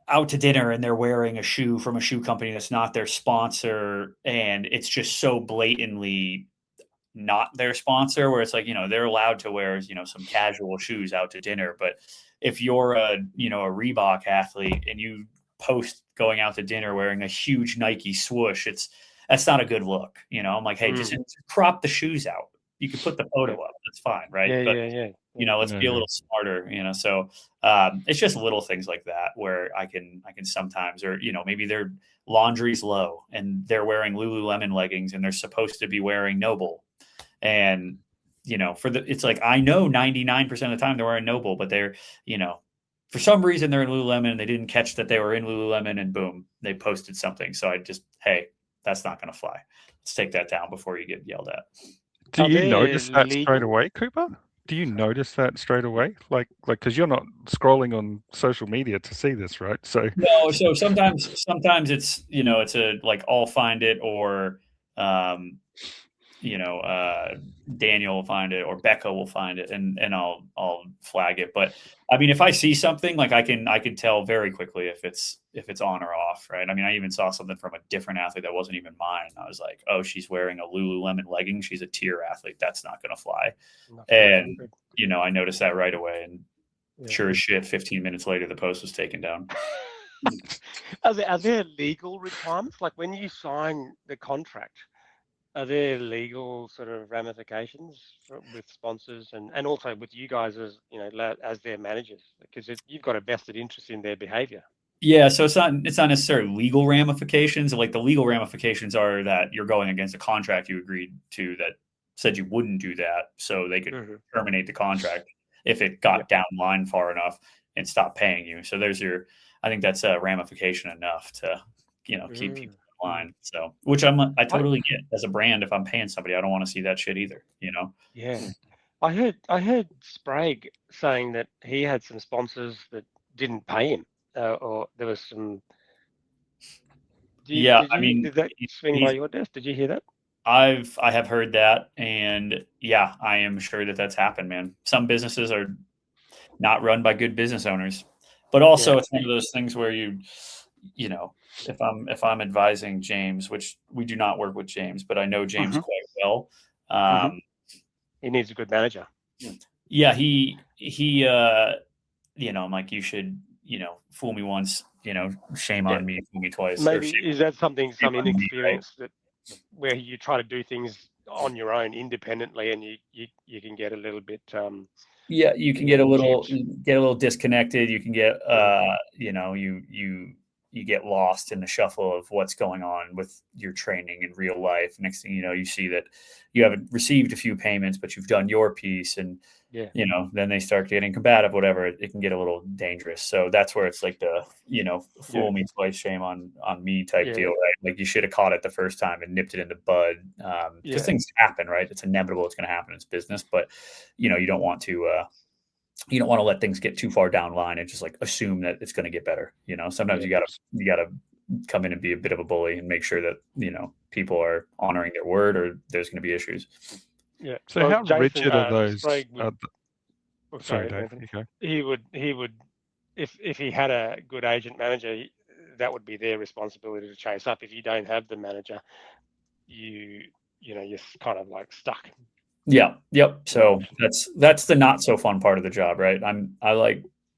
C: out to dinner and they're wearing a shoe from a shoe company that's not their sponsor, and it's just so blatantly not their sponsor, where it's like, they're allowed to wear, some casual shoes out to dinner. But if you're a Reebok athlete and you post going out to dinner wearing a huge Nike swoosh, that's not a good look. I'm like, hey, just crop the shoes out. You can put the photo up. That's fine. Right. Let's be a little smarter, so it's just little things like that where I can sometimes, or, maybe their laundry's low and they're wearing Lululemon leggings and they're supposed to be wearing Noble. And, it's like, I know 99% of the time they're wearing Noble, but they're, for some reason they're in Lululemon and they didn't catch that they were in Lululemon, and boom, they posted something. So I just, hey, that's not going to fly. Let's take that down before you get yelled at.
B: Do you notice that straight away, Cooper? Do you notice that straight away? Like, because you're not scrolling on social media to see this, right? So
C: no. So sometimes it's, it's a, like, I'll find it, or, Daniel will find it, or Becca will find it, and I'll flag it. But I mean, if I see something, like, I can tell very quickly if it's on or off, right? I mean, I even saw something from a different athlete that wasn't even mine. I was like, oh, she's wearing a Lululemon legging. She's a tier athlete. That's not going to fly. And, I noticed that right away. And sure as shit, 15 minutes later, the post was taken down.
A: Are there legal requirements? Like, when you sign the contract, are there legal sort of ramifications with sponsors and also with you guys as their managers? Because you've got a vested interest in their behavior.
C: Yeah, so it's not necessarily legal ramifications. Like, the legal ramifications are that you're going against a contract you agreed to that said you wouldn't do that, so they could terminate the contract if it got down line far enough and stop paying you. So I think that's a ramification enough to keep people in line. So, which I totally get as a brand. If I'm paying somebody, I don't want to see that shit either.
A: Yeah, I heard Sprague saying that he had some sponsors that didn't pay him, or there was some. Did that swing by your desk? Did you hear that?
C: I have heard that, and yeah, I am sure that that's happened, man. Some businesses are not run by good business owners, but also it's one of those things where you know, if I'm advising James, which we do not work with James, but I know James quite well.
A: He needs a good manager.
C: Yeah, I'm like, you should, fool me once, shame on me, fool me twice.
A: Maybe is that some inexperience that where you try to do things on your own independently, and you can get a little bit
C: you can get a little disconnected. You can get you get lost in the shuffle of what's going on with your training in real life. Next thing you know, you see that you haven't received a few payments, but you've done your piece, and then they start getting combative, whatever. It can get a little dangerous. So that's where it's like the, fool me twice, shame on me type deal, right? Like you should have caught it the first time and nipped it in the bud. Because things happen, right? It's inevitable. It's going to happen. It's business, but you don't want to let things get too far down the line and just like assume that it's going to get better. Sometimes you gotta come in and be a bit of a bully and make sure that, people are honoring their word, or there's going to be issues.
A: Yeah.
B: So how Jason, rigid are those?
A: Sorry, Dave, he would, if he had a good agent manager, that would be their responsibility to chase up. If you don't have the manager, you're kind of like stuck.
C: Yeah. Yep. So that's the not so fun part of the job, right?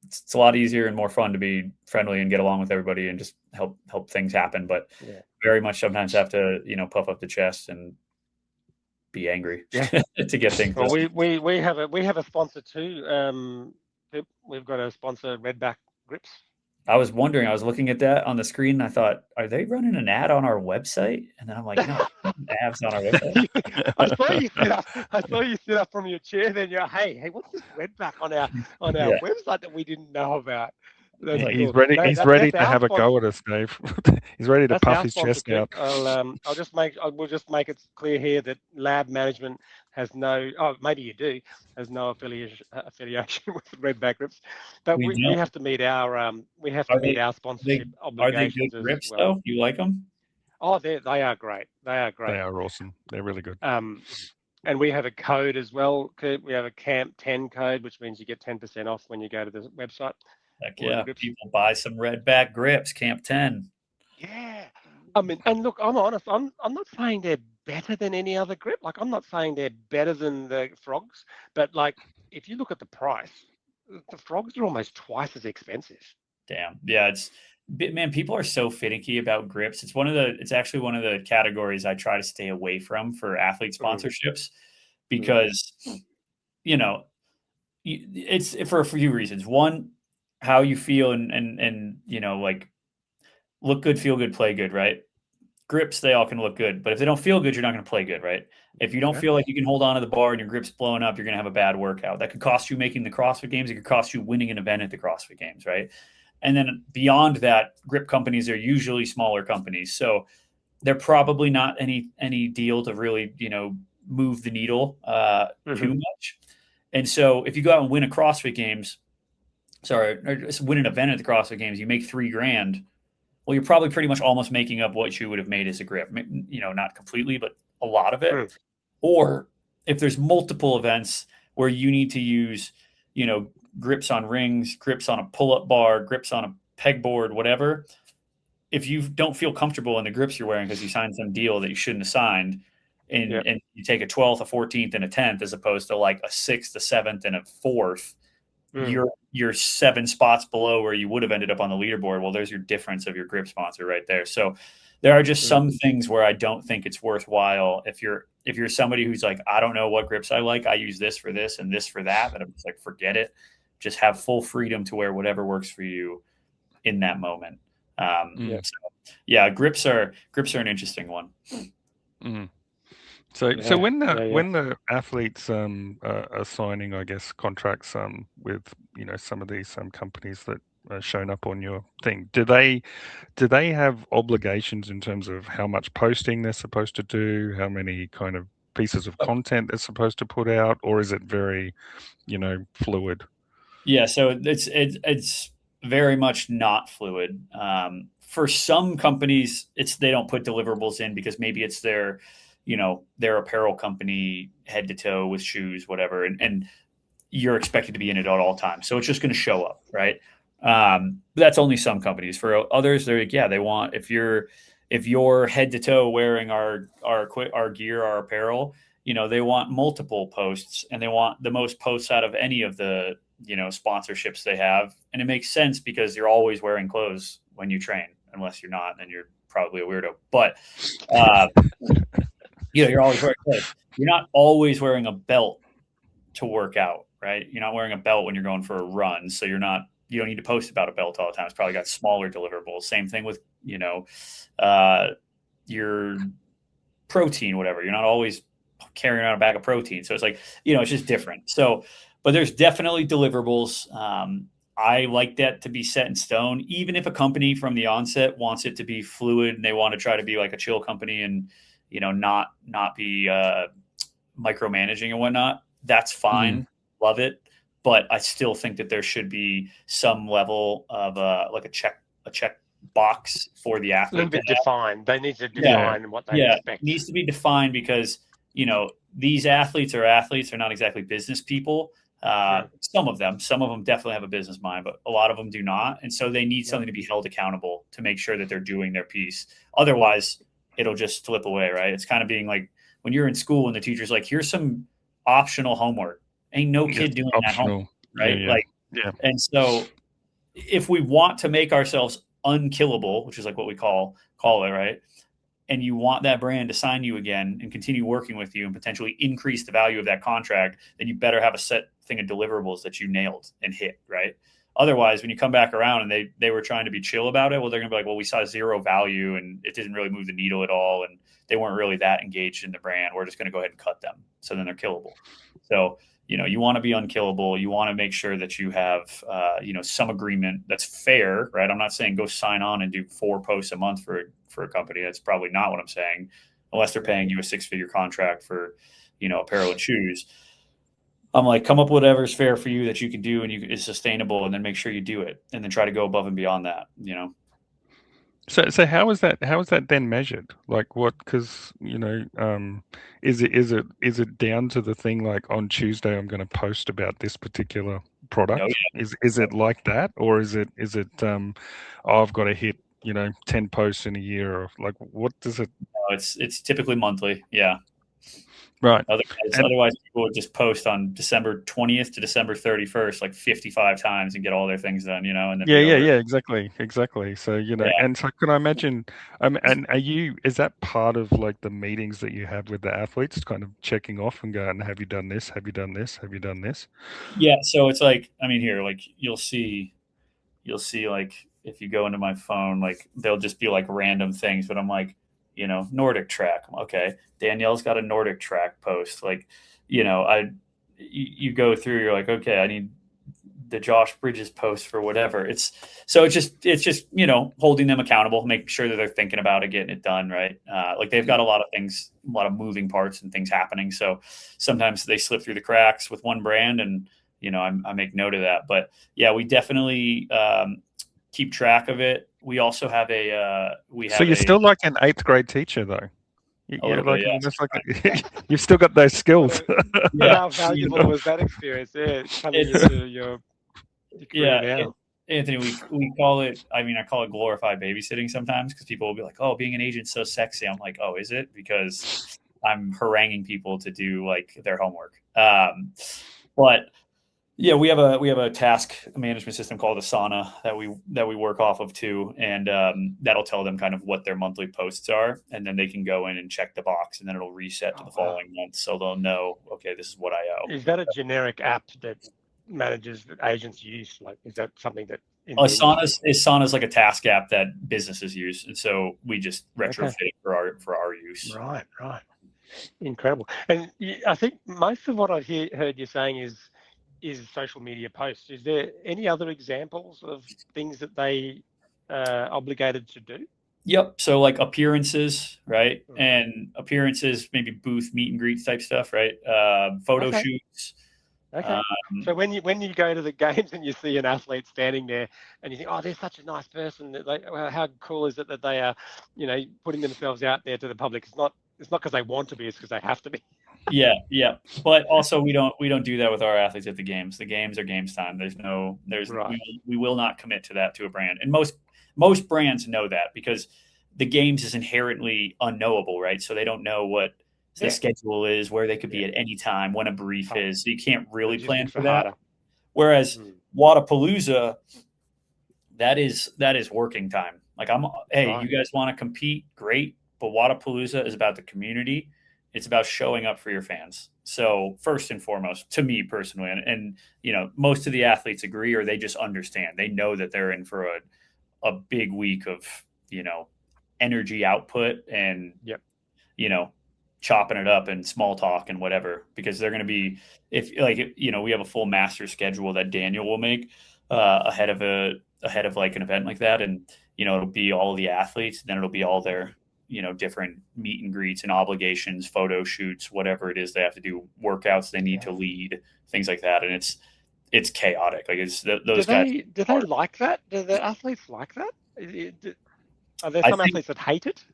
C: It's a lot easier and more fun to be friendly and get along with everybody and just help things happen. But very much sometimes have to, puff up the chest and be angry to get things done.
A: Well, we have a sponsor too. We've got a sponsor, Redback Grips.
C: I was wondering, I was looking at that on the screen and I thought, are they running an ad on our website? And then I'm like, no, ads on our website.
A: I saw you sit up from your chair. Then you're, hey, what's this Redback on our website that we didn't know about?
B: He's ready. He's ready to have a go at us, Dave. He's ready to puff his chest out.
A: We'll just make it clear here that Lab Management has no. Oh, maybe you do. Has no affiliation with Redback Grips, but we have to meet our our sponsorship obligations.
C: Are they good grips though? You like them?
A: Oh, they are great. They are great.
B: They are awesome. They're really good.
A: And we have a code as well. We have a Camp 10 code, which means you get 10% off when you go to the website.
C: Heck yeah, people buy some Redback grips, Camp 10.
A: Yeah. I mean, and look, I'm honest, I'm not saying they're better than any other grip. Like, I'm not saying they're better than the Frogs, but like, if you look at the price, the Frogs are almost twice as expensive.
C: Damn. Yeah, people are so finicky about grips. It's actually one of the categories I try to stay away from for athlete sponsorships because, it's for a few reasons. One, how you feel and like look good, feel good, play good, right? Grips, they all can look good, but if they don't feel good, you're not going to play good, right? If you don't feel like you can hold on to the bar and your grip's blowing up, you're going to have a bad workout. That could cost you making the CrossFit Games. It could cost you winning an event at the CrossFit Games, right? And then beyond that, grip companies are usually smaller companies, so they're probably not any deal to really move the needle too much. And so if you go out and win a CrossFit Games, or just win an event at the CrossFit Games, you make $3,000. Well, you're probably pretty much almost making up what you would have made as a grip. Not completely, but a lot of it. Or if there's multiple events where you need to use, grips on rings, grips on a pull-up bar, grips on a pegboard, whatever. If you don't feel comfortable in the grips you're wearing because you signed some deal that you shouldn't have signed, and you take a 12th, a 14th, and a 10th, as opposed to like a 6th, a 7th, and a 4th, you're 7 spots below where you would have ended up on the leaderboard. Well, there's your difference of your grip sponsor right there. So there are just some things where I don't think it's worthwhile. If you're somebody who's like, I don't know what grips I like, I use this for this and this for that, but I'm just like, forget it. Just have full freedom to wear whatever works for you in that moment. Grips are an interesting one.
B: So when the athletes are signing, I guess, contracts with some of these companies that are shown up on your thing, do they have obligations in terms of how much posting they're supposed to do, how many kind of pieces of content they're supposed to put out, or is it very fluid?
C: Yeah, so it's very much not fluid. For some companies, they don't put deliverables in because maybe it's their their apparel company head to toe with shoes, whatever, and you're expected to be in it at all times. So it's just going to show up, right? That's only some companies. For others, they're like, yeah, they want, if you're head to toe wearing our gear, our apparel, they want multiple posts, and they want the most posts out of any of the, sponsorships they have. And it makes sense because you're always wearing clothes when you train. Unless you're not, then you're probably a weirdo. But, you're always wearing clothes. You're not always wearing a belt to work out, right? You're not wearing a belt when you're going for a run. So you don't need to post about a belt all the time. It's probably got smaller deliverables. Same thing with, your protein, whatever. You're not always carrying around a bag of protein. So it's like, it's just different. So, but there's definitely deliverables. I like that to be set in stone, even if a company from the onset wants it to be fluid and they want to try to be like a chill company and, not be micromanaging and whatnot. That's fine. Love it. But I still think that there should be some level of like a check box for the athlete.
A: A little bit defined. They need to define what they expect.
C: It needs to be defined because, these athletes are not exactly business people. Some of them definitely have a business mind, but a lot of them do not. And so they need something to be held accountable to make sure that they're doing their piece. Otherwise, it'll just slip away, right? It's kind of being like when you're in school and the teacher's like, here's some optional homework. Ain't no kid doing that homework, right? And so if we want to make ourselves unkillable, which is like what we call it, right? And you want that brand to sign you again and continue working with you and potentially increase the value of that contract, then you better have a set thing of deliverables that you nailed and hit, right? Otherwise, when you come back around and they were trying to be chill about it, well, they're going to be like, well, we saw zero value and it didn't really move the needle at all. And they weren't really that engaged in the brand. We're just going to go ahead and cut them. So then they're killable. So, you want to be unkillable. You want to make sure that you have, some agreement that's fair, right? I'm not saying go sign on and do 4 posts a month for a company. That's probably not what I'm saying, unless they're paying you a 6-figure contract for, apparel and shoes. I'm like, come up with whatever's fair for you that you can do and is sustainable, and then make sure you do it, and then try to go above and beyond that.
B: So how is that then measured? Like what? Because is it down to the thing like on Tuesday I'm going to post about this particular product? Oh, yeah. Is it like that, or is it I've got to hit 10 posts in a year, or like what does it?
C: No, it's typically monthly. Yeah.
B: Right.
C: Otherwise, people would just post on December 20th to December 31st, like 55 times, and get all their things done, and then
B: exactly. So and so can I imagine? And is that part of like the meetings that you have with the athletes, kind of checking off and going, have you done this? Have you done this? Have you done this?
C: Yeah. So it's like, here, like you'll see, like if you go into my phone, like they'll just be like random things, but I'm like, Nordic track. Okay. Danielle's got a Nordic track post. Like, you go through, you're like, okay, I need the Josh Bridges post for whatever. It's just, holding them accountable, making sure that they're thinking about it, getting it done. Right. Like they've got a lot of things, a lot of moving parts and things happening. So sometimes they slip through the cracks with one brand, and, I make note of that, but yeah, we definitely, keep track of it. We also have
B: So you're still like an 8th grade teacher, though. You've still got those skills.
A: How valuable was that experience? Coming into your career now.
C: Anthony, we call it. I call it glorified babysitting sometimes, because people will be like, "Oh, being an agent's so sexy." I'm like, "Oh, is it?" Because I'm haranguing people to do like their homework. But yeah, we have a task management system called Asana that we work off of too, and that'll tell them kind of what their monthly posts are, and then they can go in and check the box, and then it'll reset to the following month, so they'll know, okay, this is what I owe.
A: Is that a generic app that managers that agents use? Like, is that something that
C: Asana's like a task app that businesses use, and so we just retrofit it for our use.
A: Right, incredible. And I think most of what I've heard you saying is social media posts. Is there any other examples of things that they obligated to do?
C: Yep. So like appearances, right? And appearances, maybe booth meet and greet type stuff, right? Photo shoots.
A: Okay. So when you go to the games and you see an athlete standing there and you think, oh, they're such a nice person, that how cool is it that they are, putting themselves out there to the public? It's not it's not because they want to be, it's because they have to be.
C: Yeah. But also we don't do that with our athletes at the games. The games are games time. We will not commit to that to a brand. And most brands know that, because the games is inherently unknowable, right? So they don't know what the schedule is, where they could be at any time, when a brief is. So you can't really plan for that. Whereas Wodapalooza, that is working time. Like you guys want to compete? Great. But Wodapalooza is about the community. It's about showing up for your fans. So first and foremost, to me personally, and most of the athletes agree, or they just understand. They know that they're in for a big week of, energy output and, chopping it up and small talk and whatever, because they're going to be, we have a full master schedule that Daniel will make ahead of like an event like that. And, it'll be all the athletes, then it'll be all their, different meet and greets and obligations, photo shoots, whatever it is they have to do, workouts they need to lead, things like that. And it's chaotic. Like those guys.
A: Do they like that? Do the athletes like that? Are there some athletes that hate it?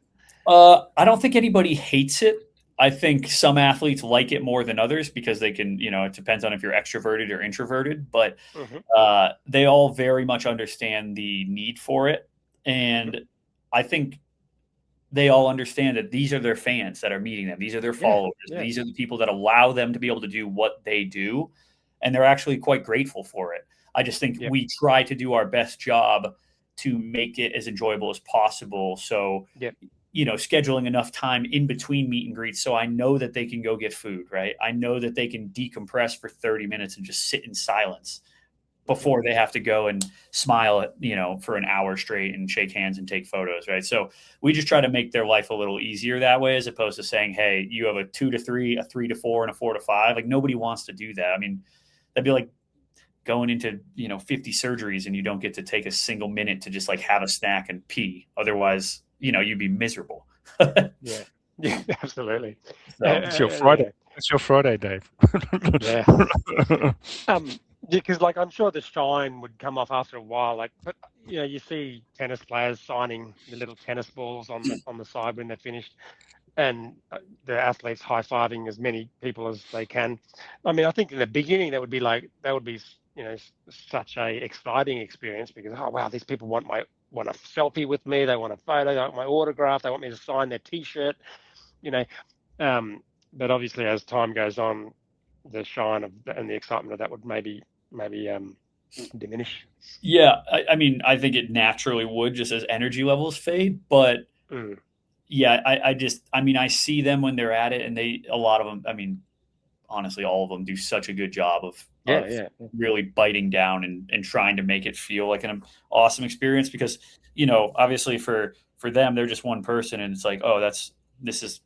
C: I don't think anybody hates it. I think some athletes like it more than others because they can, it depends on if you're extroverted or introverted, but they all very much understand the need for it. And I think they all understand that these are their fans that are meeting them. These are their followers. These are the people that allow them to be able to do what they do. And they're actually quite grateful for it. I just think we try to do our best job to make it as enjoyable as possible. So, scheduling enough time in between meet and greets so I know that they can go get food, right? I know that they can decompress for 30 minutes and just sit in silence before they have to go and smile at, for an hour straight and shake hands and take photos, right? So we just try to make their life a little easier that way, as opposed to saying, hey, you have a 2 to 3, a 3 to 4, and a 4 to 5. Like, nobody wants to do that. I mean, that'd be like going into 50 surgeries and you don't get to take a single minute to just like have a snack and pee. Otherwise, you'd be miserable.
A: Yeah, absolutely.
B: So, it's your Friday. It's your Friday, Dave.
A: Because like I'm sure the shine would come off after a while. Like, but you see tennis players signing the little tennis balls on the side when they're finished, and the athletes high-fiving as many people as they can. I mean, I think in the beginning that would be such a exciting experience, because oh wow, these people want a selfie with me, they want a photo, they want my autograph, they want me to sign their T-shirt, but obviously as time goes on, the shine and the excitement of that would maybe diminish.
C: Yeah, I mean, I think it naturally would, just as energy levels fade, but I see them when they're at it, and a lot of them, I mean, honestly, all of them do such a good job of really biting down and trying to make it feel like an awesome experience, because, obviously for them, they're just one person, and it's like, oh, this is,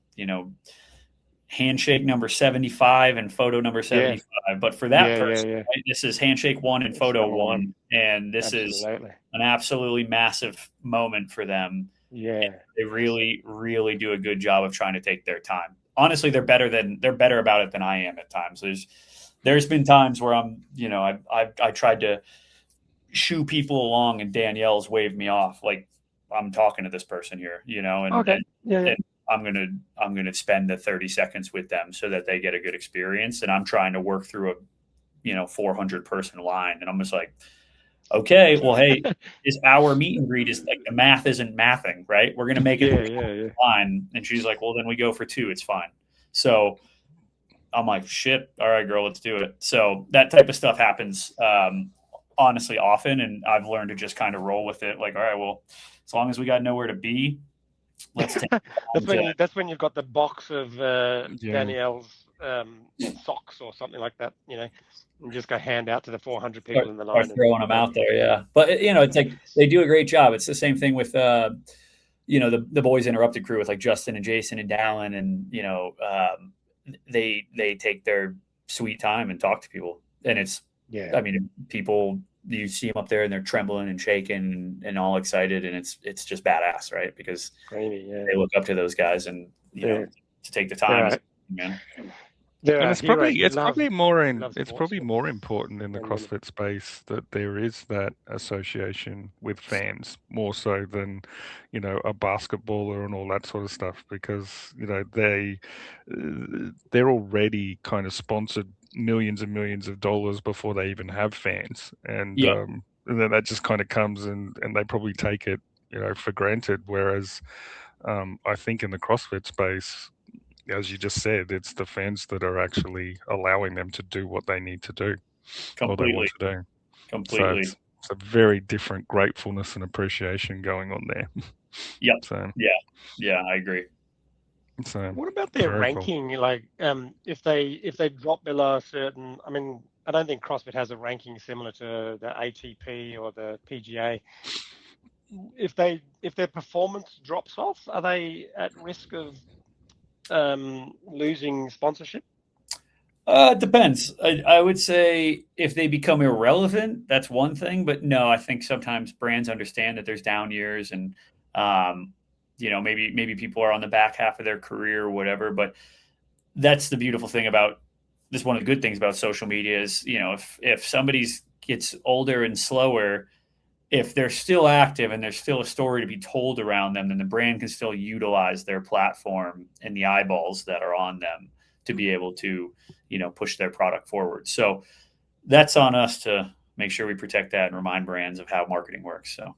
C: handshake number 75 and photo number 75. But for that person, right, this is handshake 1 and photo 1. And this is an absolutely massive moment for them.
A: Yeah.
C: And they really, really do a good job of trying to take their time. Honestly, they're better about it than I am at times. There's been times where I'm, I tried to shoo people along and Danielle's waved me off. Like, I'm talking to this person here, and I'm going to spend the 30 seconds with them so that they get a good experience. And I'm trying to work through a 400 person line. And I'm just like, okay, well, hey, this hour meet and greet is like, the math isn't mathing, right? We're going to make it line. And she's like, well, then we go for 2. It's fine. So I'm like, shit. All right, girl, let's do it. So that type of stuff happens, honestly, often. And I've learned to just kind of roll with it. Like, all right, well, as long as we got nowhere to be, let's take
A: that's when you've got the box of Danielle's socks or something like that, and just go hand out to the 400 people in the line.
C: Throwing them out there, yeah. But it's like they do a great job. It's the same thing with the Boys Interrupted crew with like Justin and Jason and Dallin, and they take their sweet time and talk to people, and it's I mean, people, you see them up there and they're trembling and shaking and all excited, and it's just badass, right? Because they look up to those guys, and to take the time, man.
A: There
B: And
A: are heroes.
B: it's probably more
A: sports
B: important in the
A: and women.
B: CrossFit space that there is that association with fans more so than, you know, a basketballer and all that sort of stuff, because, you know, they're already kind of sponsored millions and millions of dollars before they even have fans, and then that just kind of comes and they probably take it, you know, for granted. Whereas I think in the CrossFit space, as you just said, it's the fans that are actually allowing them to do what they need to do or they want to do.
C: Completely.
B: So it's a very different gratefulness and appreciation going on there.
C: Yep.
B: So
C: yeah, I agree.
B: So
A: what about their ranking? Cool. Like, if they drop below a certain, I mean, I don't think CrossFit has a ranking similar to the ATP or the PGA. If their performance drops off, are they at risk of losing sponsorship?
C: Depends. I would say if they become irrelevant, that's one thing. But no, I think sometimes brands understand that there's down years, and you know, maybe people are on the back half of their career or whatever. But that's the beautiful thing about this. One of the good things about social media is, you know, if somebody gets older and slower, if they're still active and there's still a story to be told around them, then the brand can still utilize their platform and the eyeballs that are on them to be able to, you know, push their product forward. So that's on us to make sure we protect that and remind brands of how marketing works. So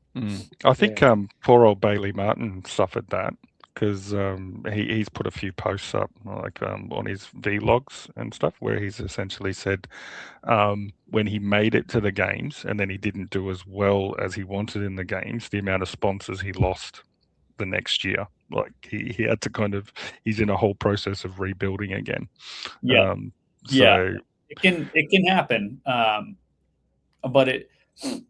B: I think poor old Bailey Martin suffered that, because he's put a few posts up, like on his vlogs and stuff, where he's essentially said when he made it to the games and then he didn't do as well as he wanted in the games, the amount of sponsors he lost the next year. Like he had to he's in a whole process of rebuilding again.
C: It can happen, but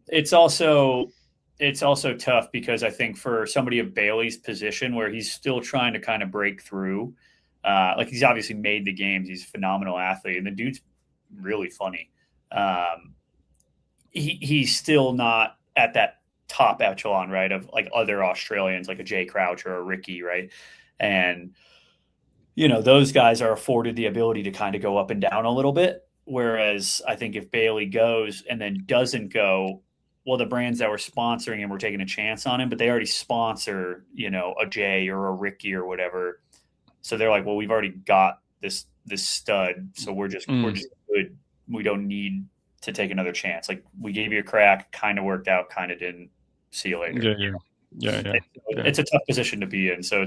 C: it's also tough, because I think for somebody of Bailey's position, where he's still trying to kind of break through, like he's obviously made the games, he's a phenomenal athlete, and the dude's really funny. He's still not at that top echelon, right, of like other Australians, like a Jay Crouch or a Ricky, right? And, you know, those guys are afforded the ability to kind of go up and down a little bit. Whereas I think if Bailey goes and then doesn't go, well, the brands that were sponsoring him were taking a chance on him, but they already sponsor, you know, a Jay or a Ricky or whatever. So they're like, well, we've already got this stud, so we're just good. We don't need to take another chance. Like, we gave you a crack, kind of worked out, kind of didn't. See you later. It's a tough position to be in. So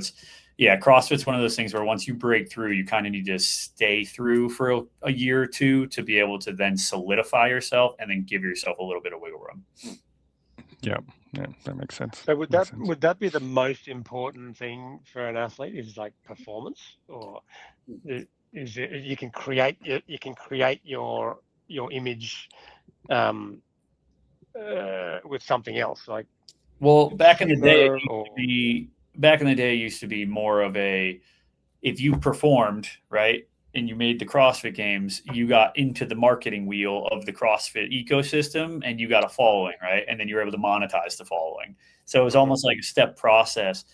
C: CrossFit's one of those things where once you break through, you kind of need to stay through for a year or two to be able to then solidify yourself and then give yourself a little bit of wiggle room.
B: Yeah, that makes sense.
A: So would that be the most important thing for an athlete, is like performance, or is it you can create your image with something else, like?
C: Well, back in the day, it used to be more of a, if you performed right and you made the CrossFit Games, you got into the marketing wheel of the CrossFit ecosystem and you got a following, right? And then you were able to monetize the following. So it was almost like a step process.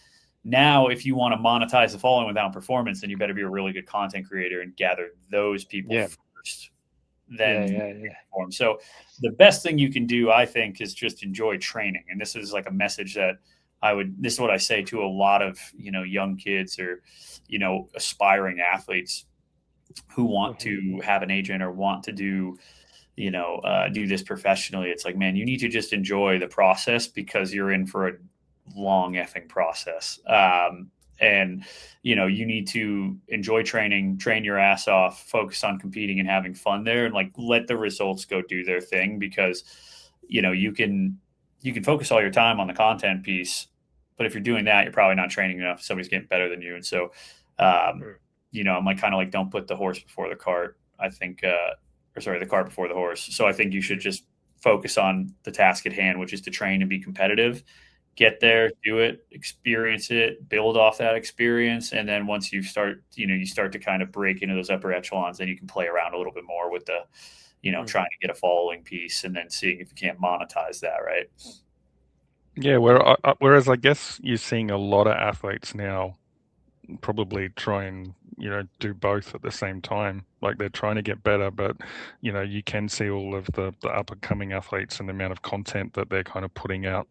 C: Now, if you want to monetize the following without performance, then you better be a really good content creator and gather those people first. Then perform. So the best thing you can do, I think, is just enjoy training. And this is like a message that this is what I say to a lot of, you know, young kids or, you know, aspiring athletes who want to have an agent or want to do, you know, do this professionally. It's like, man, you need to just enjoy the process, because you're in for a long effing process. And, you know, you need to enjoy training, train your ass off, focus on competing and having fun there, and like let the results go do their thing, because, you know, you can focus all your time on the content piece, but if you're doing that, you're probably not training enough. Somebody's getting better than you. And so, you know, I'm like, kind of like, don't put the horse before the cart. I think, the cart before the horse. So I think you should just focus on the task at hand, which is to train and be competitive. Get there, do it, experience it, build off that experience. And then once you start to kind of break into those upper echelons, then you can play around a little bit more with the, you know, trying to get a following piece and then seeing if you can't monetize that, right?
B: Yeah, whereas I guess you're seeing a lot of athletes now probably try and, do both at the same time. Like they're trying to get better, but, you can see all of the up and coming athletes and the amount of content that they're kind of putting out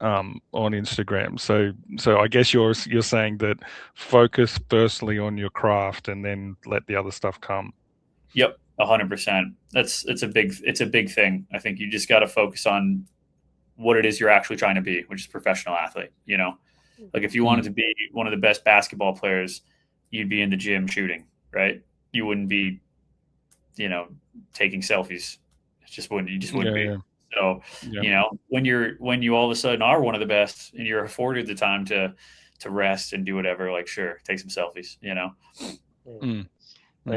B: on Instagram. So I guess you're saying that focus firstly on your craft and then let the other stuff come.
C: Yep, 100%. It's a big thing. I think you just got to focus on what it is you're actually trying to be, which is a professional athlete. Like if you wanted to be one of the best basketball players, you'd be in the gym shooting, right? You wouldn't be, taking selfies. You just wouldn't be.
B: Yeah.
C: So, when you all of a sudden are one of the best and you're afforded the time to rest and do whatever, like, sure, take some selfies,
A: And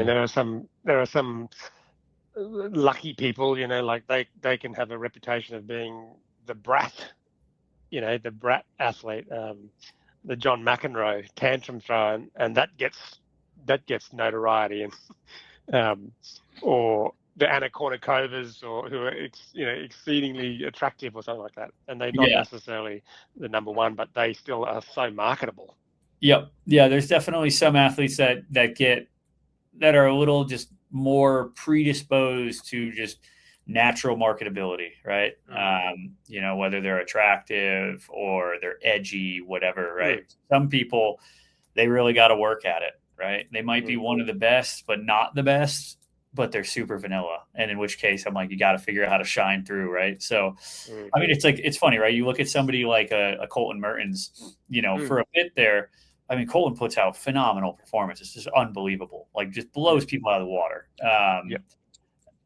A: there are some lucky people, like they can have a reputation of being the brat, the brat athlete, the John McEnroe tantrum thrower, and that gets notoriety, and or the Anna Kournikovas, or who are exceedingly attractive or something like that, and they're not necessarily the number one, but they still are so marketable.
C: Yep. Yeah, there's definitely some athletes that are a little just more predisposed to just natural marketability, right? Whether they're attractive or they're edgy, whatever, right? Some people, they really got to work at it, right? They might be one of the best, but not the best, but they're super vanilla. And in which case I'm like, you got to figure out how to shine through, right? So, I mean, it's funny, right? You look at somebody like a Colton Mertens, for a bit there. I mean, Colton puts out phenomenal performances. It's just unbelievable. Like, just blows people out of the water.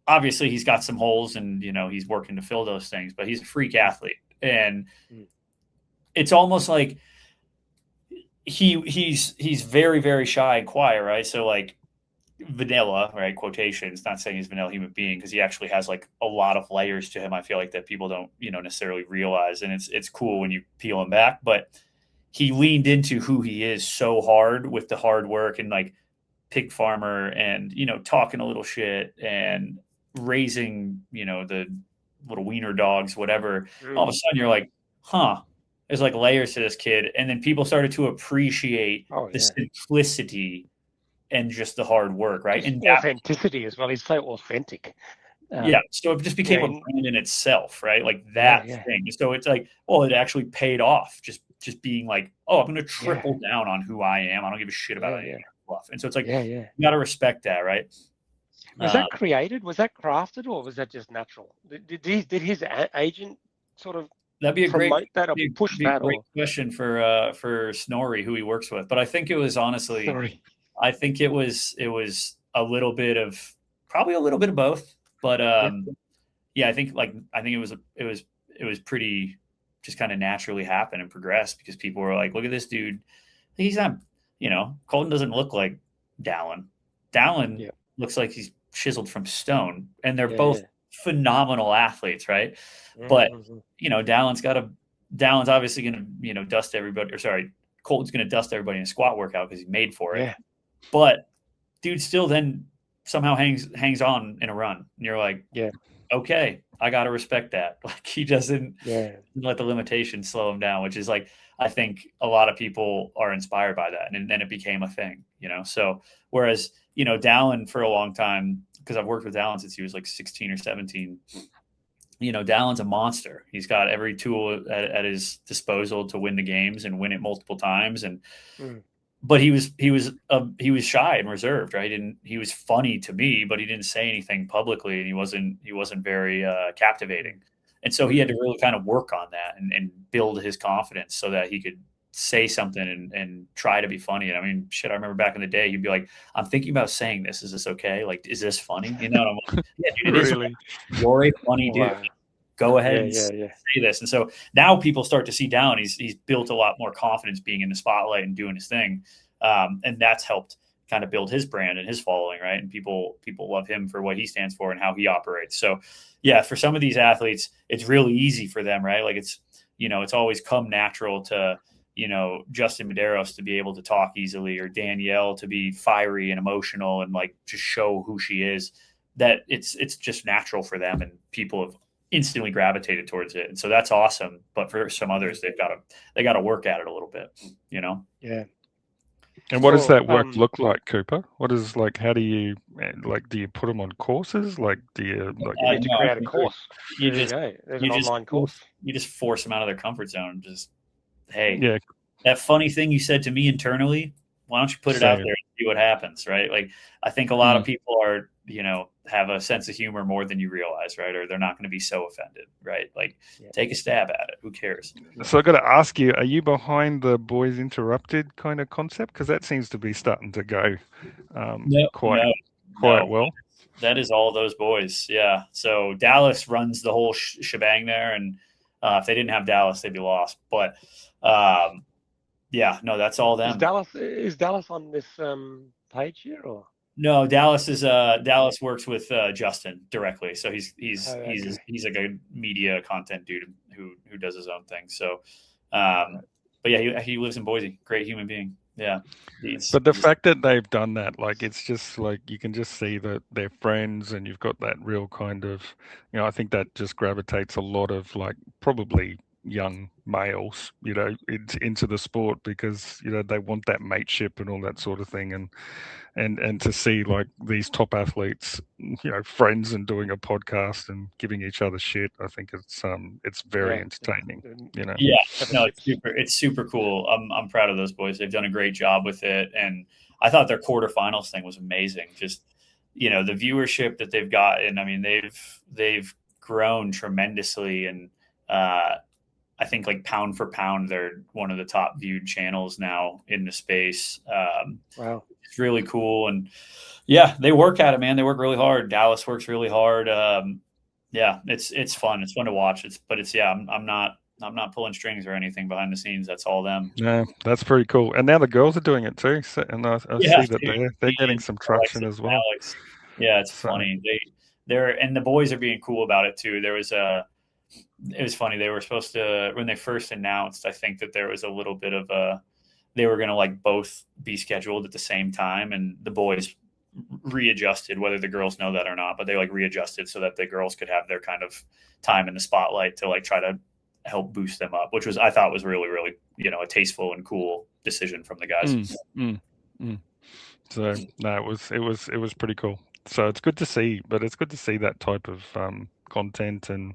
C: Obviously, he's got some holes, and he's working to fill those things. But he's a freak athlete, and it's almost like he's very, very shy and quiet, right? So like vanilla, right? Quotations. Not saying he's a vanilla human being, because he actually has like a lot of layers to him. I feel like that people don't necessarily realize, and it's cool when you peel him back, but he leaned into who he is so hard with the hard work and like pig farmer and, talking a little shit and raising, the little wiener dogs, whatever. All of a sudden you're like, there's like layers to this kid. And then people started to appreciate the simplicity and just the hard work, right?
A: And authenticity as well. He's so authentic.
C: So it just became a brand in itself, right? Like that thing. So it's like, it actually paid off. Just being like, I'm going to triple down on who I am. I don't give a shit about any fluff. And so it's like, you got to respect that, right?
A: Was that created? Was that crafted, or was that just natural? Did his agent sort of
C: that'd be a
A: promote
C: great
A: that or push that?
C: Great question for Snorri, who he works with. But I think it was honestly, I think it was a little bit of both. But I think it was pretty just kind of naturally happen and progress, because people were like, look at this dude. He's not, Colton doesn't look like Dallin. Dallin looks like he's chiseled from stone, and they're both phenomenal athletes, right? But, Dallin's obviously going to, dust everybody, Colton's going to dust everybody in a squat workout because he's made for it. Yeah. But dude still then somehow hangs on in a run. And you're like, okay, I got to respect that. Like, he doesn't let the limitations slow him down, which is like, I think a lot of people are inspired by that. And then it became a thing, So whereas, Dallin for a long time, because I've worked with Dallin since he was like 16 or 17, Dallin's a monster. He's got every tool at his disposal to win the games and win it multiple times. And, but he was shy and reserved, right? And he was funny to me, but he didn't say anything publicly, and he wasn't very captivating. And so he had to really kind of work on that and build his confidence so that he could say something and try to be funny. And I mean, shit, I remember back in the day, he'd be like, I'm thinking about saying this. Is this okay? Like, is this funny? And I'm like, yeah, dude, it really is. You're a funny dude. Wow. Go ahead and say this. And so now people start to see Dallin. He's built a lot more confidence being in the spotlight and doing his thing. And that's helped kind of build his brand and his following, right? And people love him for what he stands for and how he operates. So yeah, for some of these athletes, it's really easy for them, right? Like it's always come natural to, Justin Medeiros to be able to talk easily, or Danielle to be fiery and emotional and like just show who she is, that it's just natural for them, and people have instantly gravitated towards it. And so that's awesome. But for some others, they got to work at it a little bit,
A: Yeah.
B: And what does that work look like, Cooper? What is like? How do you do you put them on courses? Like, do you
A: you need to create a course?
C: You
A: there
C: just
A: you go. There's an online course.
C: You just force them out of their comfort zone. Just, hey,
B: yeah,
C: that funny thing you said to me internally, why don't you put it out there and see what happens, right? Like, I think a lot of people are, have a sense of humor more than you realize, right? Or they're not going to be so offended, right? Like, take a stab at it. Who cares?
B: So I got to ask you, are you behind the Boys Interrupted kind of concept? Because that seems to be starting to go quite well.
C: That is all those boys. Yeah. So Dallas runs the whole shebang there. And if they didn't have Dallas, they'd be lost. But that's all them.
A: Is Dallas on this page here or?
C: No, Dallas works with Justin directly. So he's like a media content dude who does his own thing. So, but yeah, he lives in Boise. Great human being. Yeah.
B: But the fact that they've done that, like, it's just like you can just see that they're friends, and you've got that real kind of, I think that just gravitates a lot of like probably young males, into the sport because they want that mateship and all that sort of thing, and to see like these top athletes, friends and doing a podcast and giving each other shit, I think it's very entertaining.
C: Yeah, no, it's super cool. I'm proud of those boys. They've done a great job with it, and I thought their quarterfinals thing was amazing. Just the viewership that they've gotten. I mean, they've grown tremendously, and I think like pound for pound, they're one of the top viewed channels now in the space.
A: Wow.
C: It's really cool. And yeah, they work at it, man. They work really hard. Dallas works really hard. It's fun. It's fun to watch. I'm not pulling strings or anything behind the scenes. That's all them.
B: Yeah, that's pretty cool. And now the girls are doing it too. So, and I see that they're getting some traction as well.
C: Alex. Yeah, it's funny. And the boys are being cool about it too. It was funny. They were supposed to, when they first announced, I think that there was a little bit of they were going to like both be scheduled at the same time, and the boys readjusted, whether the girls know that or not, but they like readjusted so that the girls could have their kind of time in the spotlight to like try to help boost them up, which I thought was really, really, a tasteful and cool decision from the guys.
B: So no, it was pretty cool. So it's good to see, but it's good to see that type of content, and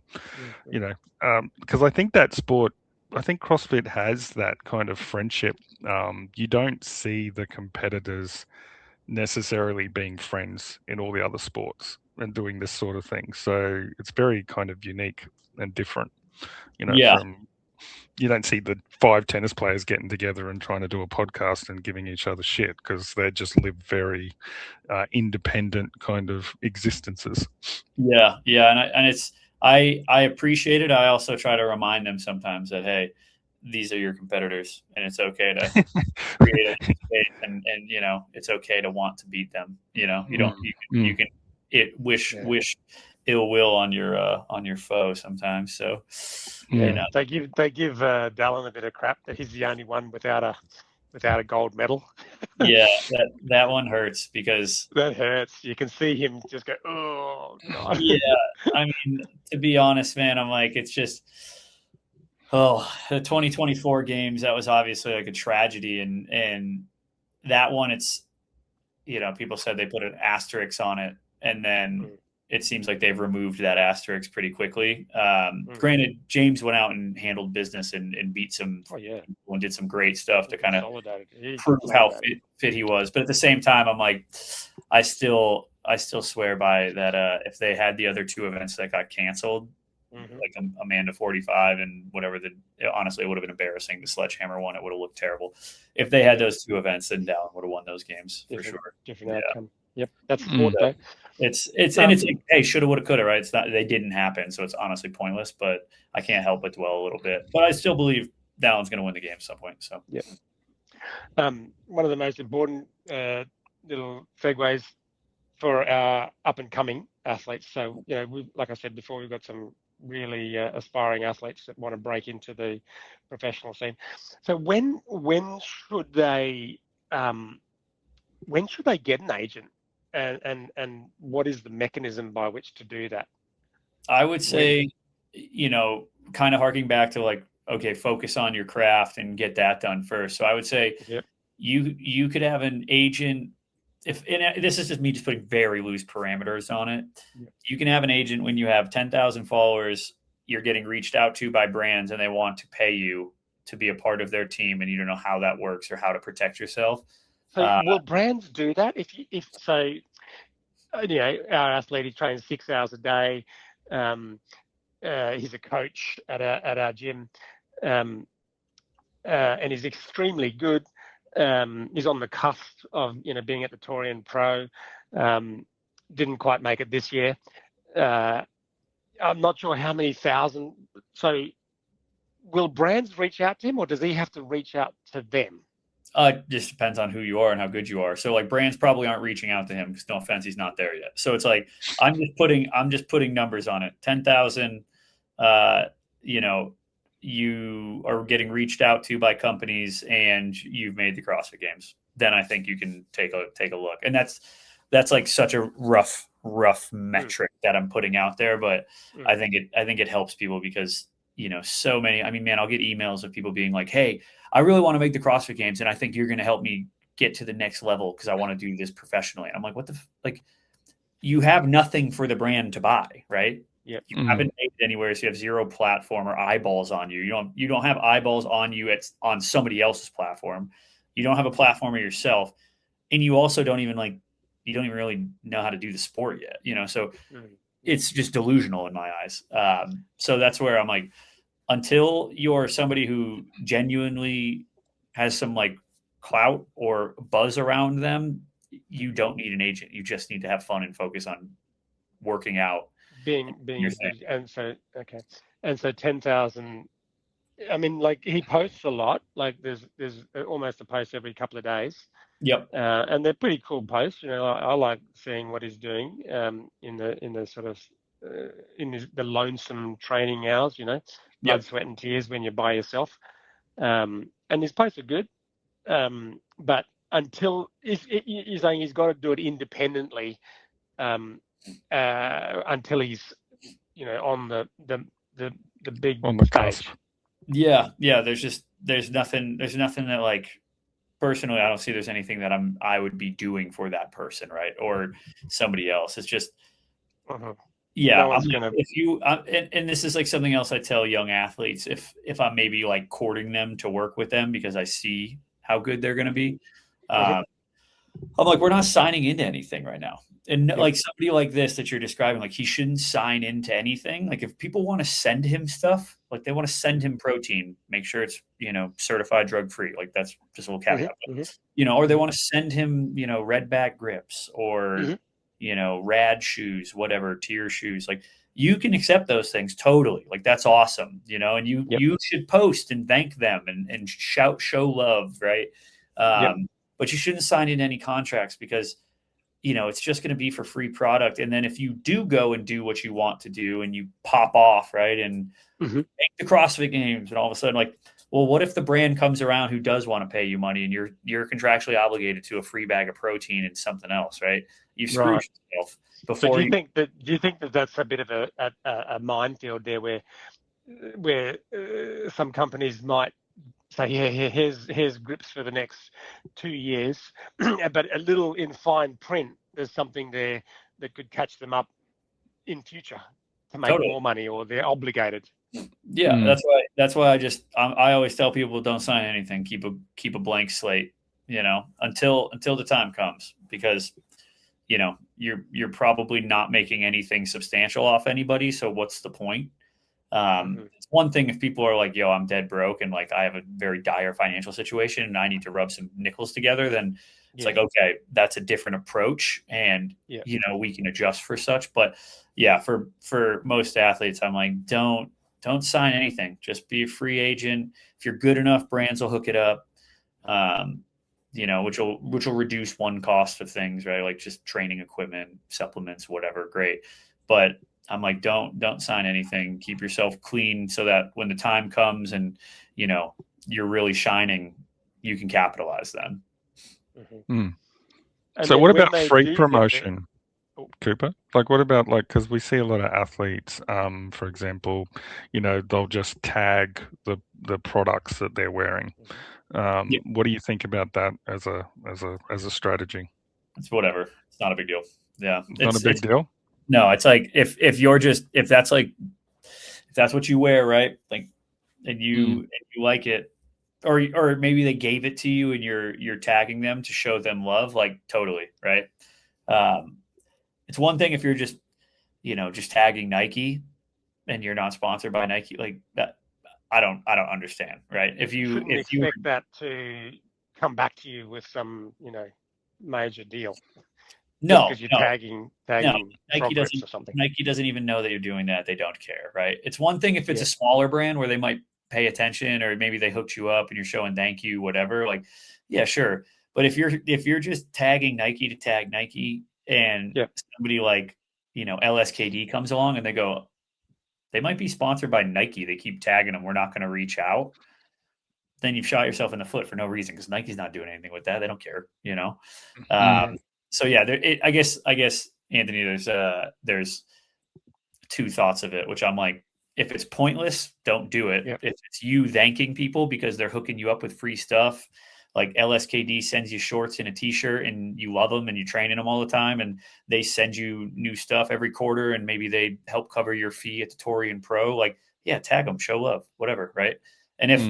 B: because I think that sport, I think CrossFit has that kind of friendship. You don't see the competitors necessarily being friends in all the other sports and doing this sort of thing. So it's very kind of unique and different. From, you don't see the 5 tennis players getting together and trying to do a podcast and giving each other shit, because they just live very independent kind of existences.
C: Yeah, and it's I appreciate it. I also try to remind them sometimes that, hey, these are your competitors, and it's okay to create a space, and it's okay to want to beat them. You can wish ill will on your foe sometimes. So
A: they give Dallin a bit of crap that he's the only one without a gold medal.
C: Yeah, that one hurts, because
A: that hurts. You can see him just go, oh God.
C: Yeah, I mean, to be honest, man, I'm like, it's just, the 2024 games, that was obviously like a tragedy, and that one, it's, people said they put an asterisk on it, and then it seems like they've removed that asterisk pretty quickly. Granted, James went out and handled business and beat some people and did some great stuff to kind of prove how fit he was. But at the same time, I'm like, I still swear by that. If they had the other 2 events that got canceled, like Amanda 45 and whatever, honestly, it would have been embarrassing. The sledgehammer one, it would have looked terrible. If they had those 2 events, then Dallin would have won those games for sure.
A: Different outcome. Yep, that's sport though.
C: It's and it's like, hey, shoulda, woulda, coulda, right? It's not, they didn't happen, so it's honestly pointless. But I can't help but dwell a little bit. But I still believe Dallin's going to win the game at some point. So
A: one of the most important little segues for our up and coming athletes. So like I said before, we've got some really aspiring athletes that want to break into the professional scene. So when should they get an agent? And what is the mechanism by which to do that?
C: I would say, kind of harking back to like, okay, focus on your craft and get that done first. So I would say, you could have an agent. And this is just me just putting very loose parameters on it. You can have an agent when you have 10,000 followers, you're getting reached out to by brands and they want to pay you to be a part of their team, and you don't know how that works or how to protect yourself.
A: So will brands do that? If so, our athlete, he trains 6 hours a day. He's a coach at our gym, and he's extremely good. He's on the cusp of being at the Torian Pro. Didn't quite make it this year. I'm not sure how many thousand. So will brands reach out to him, or does he have to reach out to them?
C: It just depends on who you are and how good you are. So like brands probably aren't reaching out to him because, no offense, he's not there yet. So it's like I'm just putting numbers on it. 10,000. You are getting reached out to by companies and you've made the CrossFit Games. Then I think you can take a look. And that's like such a rough metric that I'm putting out there, but I think it helps people because so many. I mean, man, I'll get emails of people being like, "Hey, I really want to make the CrossFit Games, and I think you're going to help me get to the next level because I want to do this professionally." And I'm like, "What the like? You have nothing for the brand to buy, right? You haven't made it anywhere, so you have zero platform or eyeballs on you. You don't have eyeballs on you on somebody else's platform. You don't have a platform of yourself, and you also don't even really know how to do the sport yet. So it's just delusional in my eyes. So that's where I'm like, until you're somebody who genuinely has some like clout or buzz around them, you don't need an agent. You just need to have fun and focus on working out.
A: Being and so 10,000. I mean, like he posts a lot. Like there's almost a post every couple of days.
C: Yep.
A: And they're pretty cool posts. I like seeing what he's doing in the sort of the lonesome training hours. Blood, sweat, and tears when you're by yourself. And his posts are good. But until you're saying he's got to do it independently. Until he's, on the big
B: on the
A: stage.
B: cusp.
C: Yeah. There's nothing that like personally, I don't see there's anything that I would be doing for that person, right, or somebody else. It's just, yeah.
A: No
C: if you and this is like something else I tell young athletes if I'm maybe like courting them to work with them because I see how good they're going to be. I'm like, we're not signing into anything right now. And like somebody like this that you're describing, like he shouldn't sign into anything. Like if people want to send him stuff, like they want to send him protein, make sure it's, certified drug-free. Like that's just a little caveat, or they want to send him, red back grips or, rad shoes, whatever, tier shoes. Like you can accept those things totally. Like that's awesome, and you should post and thank them and show love. Right. But you shouldn't sign in any contracts because, it's just going to be for free product. And then if you do go and do what you want to do and you pop off, right, and make the CrossFit Games and all of a sudden like, well, what if the brand comes around who does want to pay you money and you're contractually obligated to a free bag of protein and something else, right? You screw yourself before.
A: So do you think that that's a bit of a minefield there where some companies might say, here's grips for the next 2 years, but a little in fine print, there's something there that could catch them up in future to make more money, or they're obligated.
C: Yeah, that's why I always tell people don't sign anything. Keep a blank slate, until the time comes, because you're probably not making anything substantial off anybody. So what's the point? It's one thing if people are like, yo, I'm dead broke and like I have a very dire financial situation and I need to rub some nickels together, then it's like, okay, that's a different approach and we can adjust for such. But yeah, for most athletes, I'm like, don't sign anything. Just be a free agent. If you're good enough, brands will hook it up. Which will reduce one cost of things, right? Like just training equipment, supplements, whatever. Great. But I'm like, don't sign anything. Keep yourself clean so that when the time comes and, you're really shining, you can capitalize then.
B: So what about free promotion, Cooper? Like, what about because we see a lot of athletes, for example, they'll just tag the products that they're wearing. What do you think about that as a strategy?
C: It's whatever. It's not a big deal. Yeah,
B: it's not a big deal.
C: No, it's like if that's what you wear, right? Like, and you like it, or maybe they gave it to you and you're tagging them to show them love, like totally, right? It's one thing if you're just tagging Nike and you're not sponsored by Nike, like that. I don't understand, right? If you
A: expect that to come back to you with some major deal.
C: No,
A: because you're tagging
C: Nike doesn't.
A: Or something.
C: Nike doesn't even know that you're doing that. They don't care, right? It's one thing if it's a smaller brand where they might pay attention, or maybe they hooked you up and you're showing thank you, whatever. Like, yeah, sure. But if you're just tagging Nike to tag Nike, and somebody like LSKD comes along and they go, they might be sponsored by Nike. They keep tagging them. We're not going to reach out. Then you've shot yourself in the foot for no reason, because Nike's not doing anything with that. They don't care, So yeah, I guess Anthony, there's two thoughts of it, which I'm like, if it's pointless, don't do it.
A: Yep.
C: If it's you thanking people because they're hooking you up with free stuff, like LSKD sends you shorts and a t-shirt and you love them and you train in them all the time, and they send you new stuff every quarter, and maybe they help cover your fee at the Torian Pro, like, yeah, tag them, show love, whatever, right? And if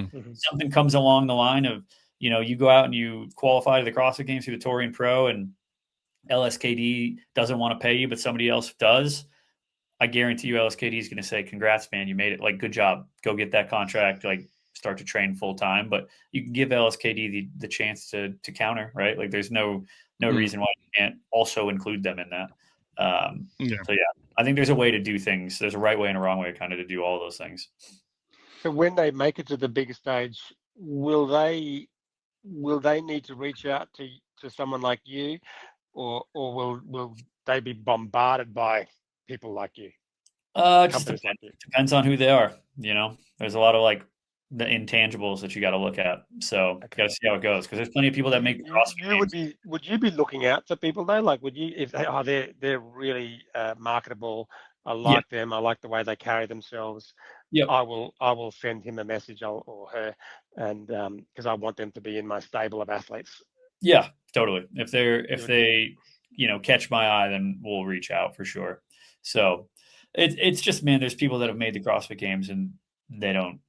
C: something comes along the line of, you go out and you qualify to the CrossFit Games through the Torian Pro, and LSKD doesn't want to pay you, but somebody else does, I guarantee you LSKD is going to say, congrats, man, you made it. Like, good job. Go get that contract. Like, start to train full time. But you can give LSKD the chance to counter, right? Like, there's no reason why you can't also include them in that. So yeah, I think there's a way to do things. There's a right way and a wrong way kind of to do all those things.
A: So when they make it to the bigger stage, will they need to reach out to someone like you, or will they be bombarded by people like you?
C: Just depends on who they are. There's a lot of like the intangibles that you got to look at. So you got to see how it goes, because there's plenty of people that make CrossFit.
A: Would you be looking out for people though? Like, would you, if they're really marketable? I like them. I like the way they carry themselves.
C: Yep.
A: I will send him a message or her, and because I want them to be in my stable of athletes.
C: Yeah, totally. If they catch my eye, then we'll reach out for sure. So it's just, man, there's people that have made the CrossFit Games and they don't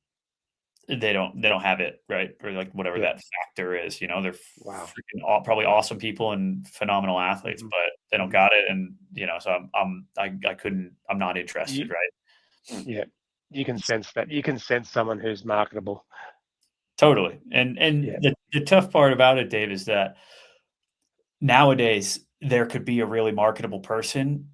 C: have it, right? Or like whatever that factor is, they're freaking probably awesome people and phenomenal athletes, but they don't got it. And, so I'm not interested. Right.
A: Yeah. You can sense that. You can sense someone who's marketable.
C: Totally. And the tough part about it, Dave, is that nowadays there could be a really marketable person,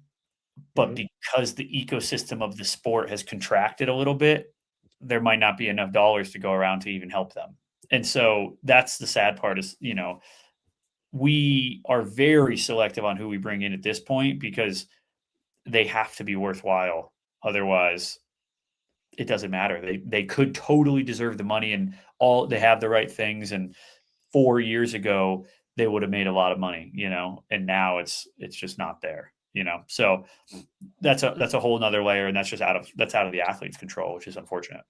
C: but because the ecosystem of the sport has contracted a little bit, there might not be enough dollars to go around to even help them. And so that's the sad part is, we are very selective on who we bring in at this point, because they have to be worthwhile. Otherwise, it doesn't matter. They could totally deserve the money and they have the right things. And 4 years ago, they would have made a lot of money, and now it's just not there, so that's a whole nother layer. And that's out of the athlete's control, which is unfortunate.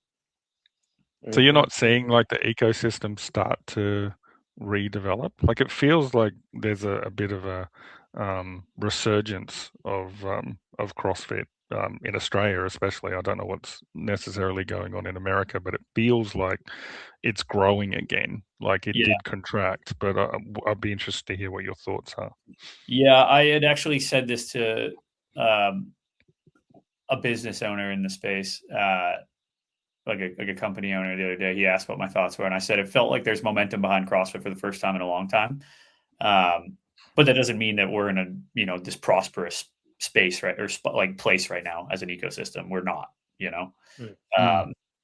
B: So you're not seeing like the ecosystem start to redevelop? Like, it feels like there's a bit of a resurgence of CrossFit in Australia, especially. I don't know what's necessarily going on in America, but it feels like it's growing again. Like it did contract, but I'd be interested to hear what your thoughts are.
C: Yeah, I had actually said this to a business owner in the space, like a company owner the other day. He asked what my thoughts were, and I said it felt like there's momentum behind CrossFit for the first time in a long time. But that doesn't mean that we're in a this prosperous space, right, or place right now as an ecosystem. We're not,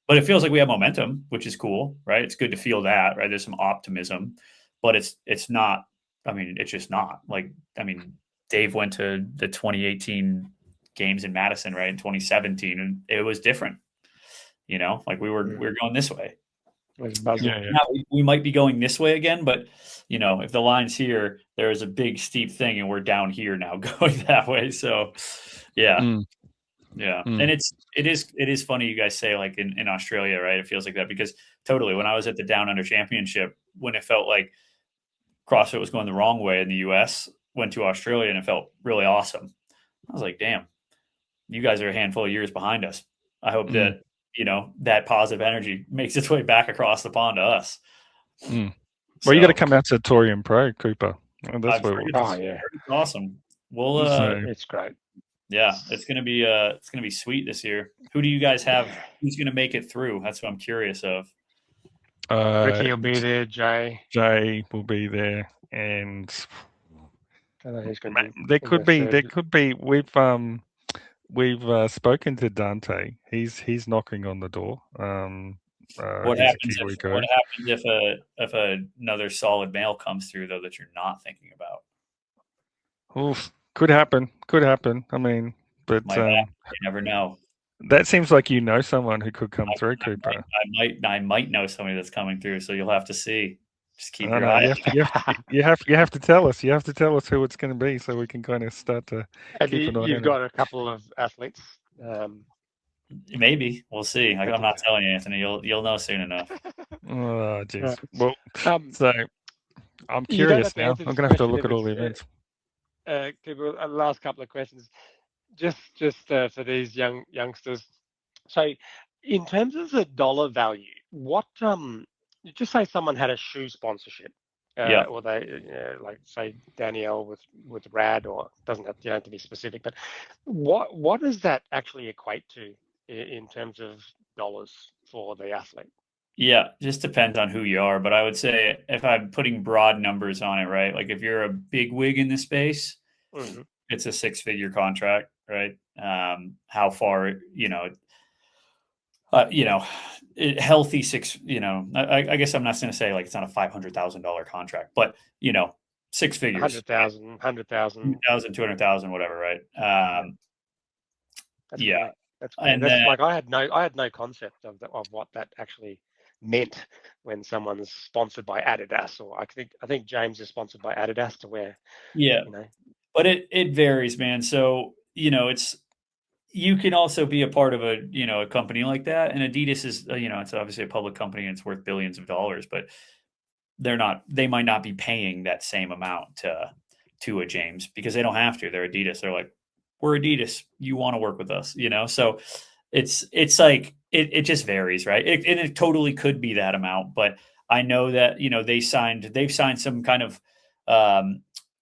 C: but it feels like we have momentum, which is cool, right? It's good to feel that, right? There's some optimism, but it's not. I mean, it's just not like. I mean, Dave went to the 2018 games in Madison, right, in 2017, and it was different. Like we were going this way. Now we might be going this way again, but if the line's here, there is a big steep thing, and we're down here now going that way. So, yeah. Yeah. And it is funny you guys say like in Australia, right? It feels like that because totally when I was at the Down Under Championship, when it felt like CrossFit was going the wrong way in the US, went to Australia and it felt really awesome. I was like, damn, you guys are a handful of years behind us. I hope that, that positive energy makes its way back across the pond to us.
B: Well, you got to come out to Torium Pro, Cooper. That's what
C: it's awesome. Well,
A: it's great.
C: Yeah, it's gonna be sweet this year. Who do you guys have? Who's gonna make it through? That's what I'm curious of.
A: Ricky will be there.
B: Jay will be there, and
A: there could
B: be. We've spoken to Dante. He's knocking on the door.
C: What happens if another solid male comes through though that you're not thinking about?
B: Oof. Could happen. I mean, but
C: you never know.
B: That seems like you know someone who could come through, Cooper.
C: I might know somebody that's coming through, so you'll have to see. Just keep your eye.
B: You have to tell us. You have to tell us who it's going to be, so we can kind of start to keep an eye on it.
A: You've got a couple of athletes.
C: Maybe we'll see. I'm not telling you, Anthony. You'll know soon enough.
B: Oh, jeez. Well, so I'm curious now. I'm going to have to look at all the events.
A: Cooper, last couple of questions, just for these youngsters. So, in terms of the dollar value, what just say someone had a shoe sponsorship, or they like say Danielle with Rad, or doesn't have to be specific, but what does that actually equate to in terms of dollars for the athlete?
C: Yeah, just depends on who you are. But I would say if I'm putting broad numbers on it, right? Like if you're a big wig in the space, it's a 6-figure contract, right? How far, healthy six, I guess I'm not going to say like it's not a $500,000 contract, but, 6 figures.
A: 100,000,
C: 200,000, whatever, right?
A: That's great. That's great. And that's like I had no concept of what that actually meant when someone's sponsored by Adidas, or I think James is sponsored by Adidas to wear.
C: Yeah, but it varies, man. So you can also be a part of a company like that, and Adidas is it's obviously a public company and it's worth billions of dollars, but they might not be paying that same amount to a James because they don't have to. They're Adidas. They're like, we're Adidas. You want to work with us, So it's like it just varies, right? And it totally could be that amount, but I know that they've signed some kind of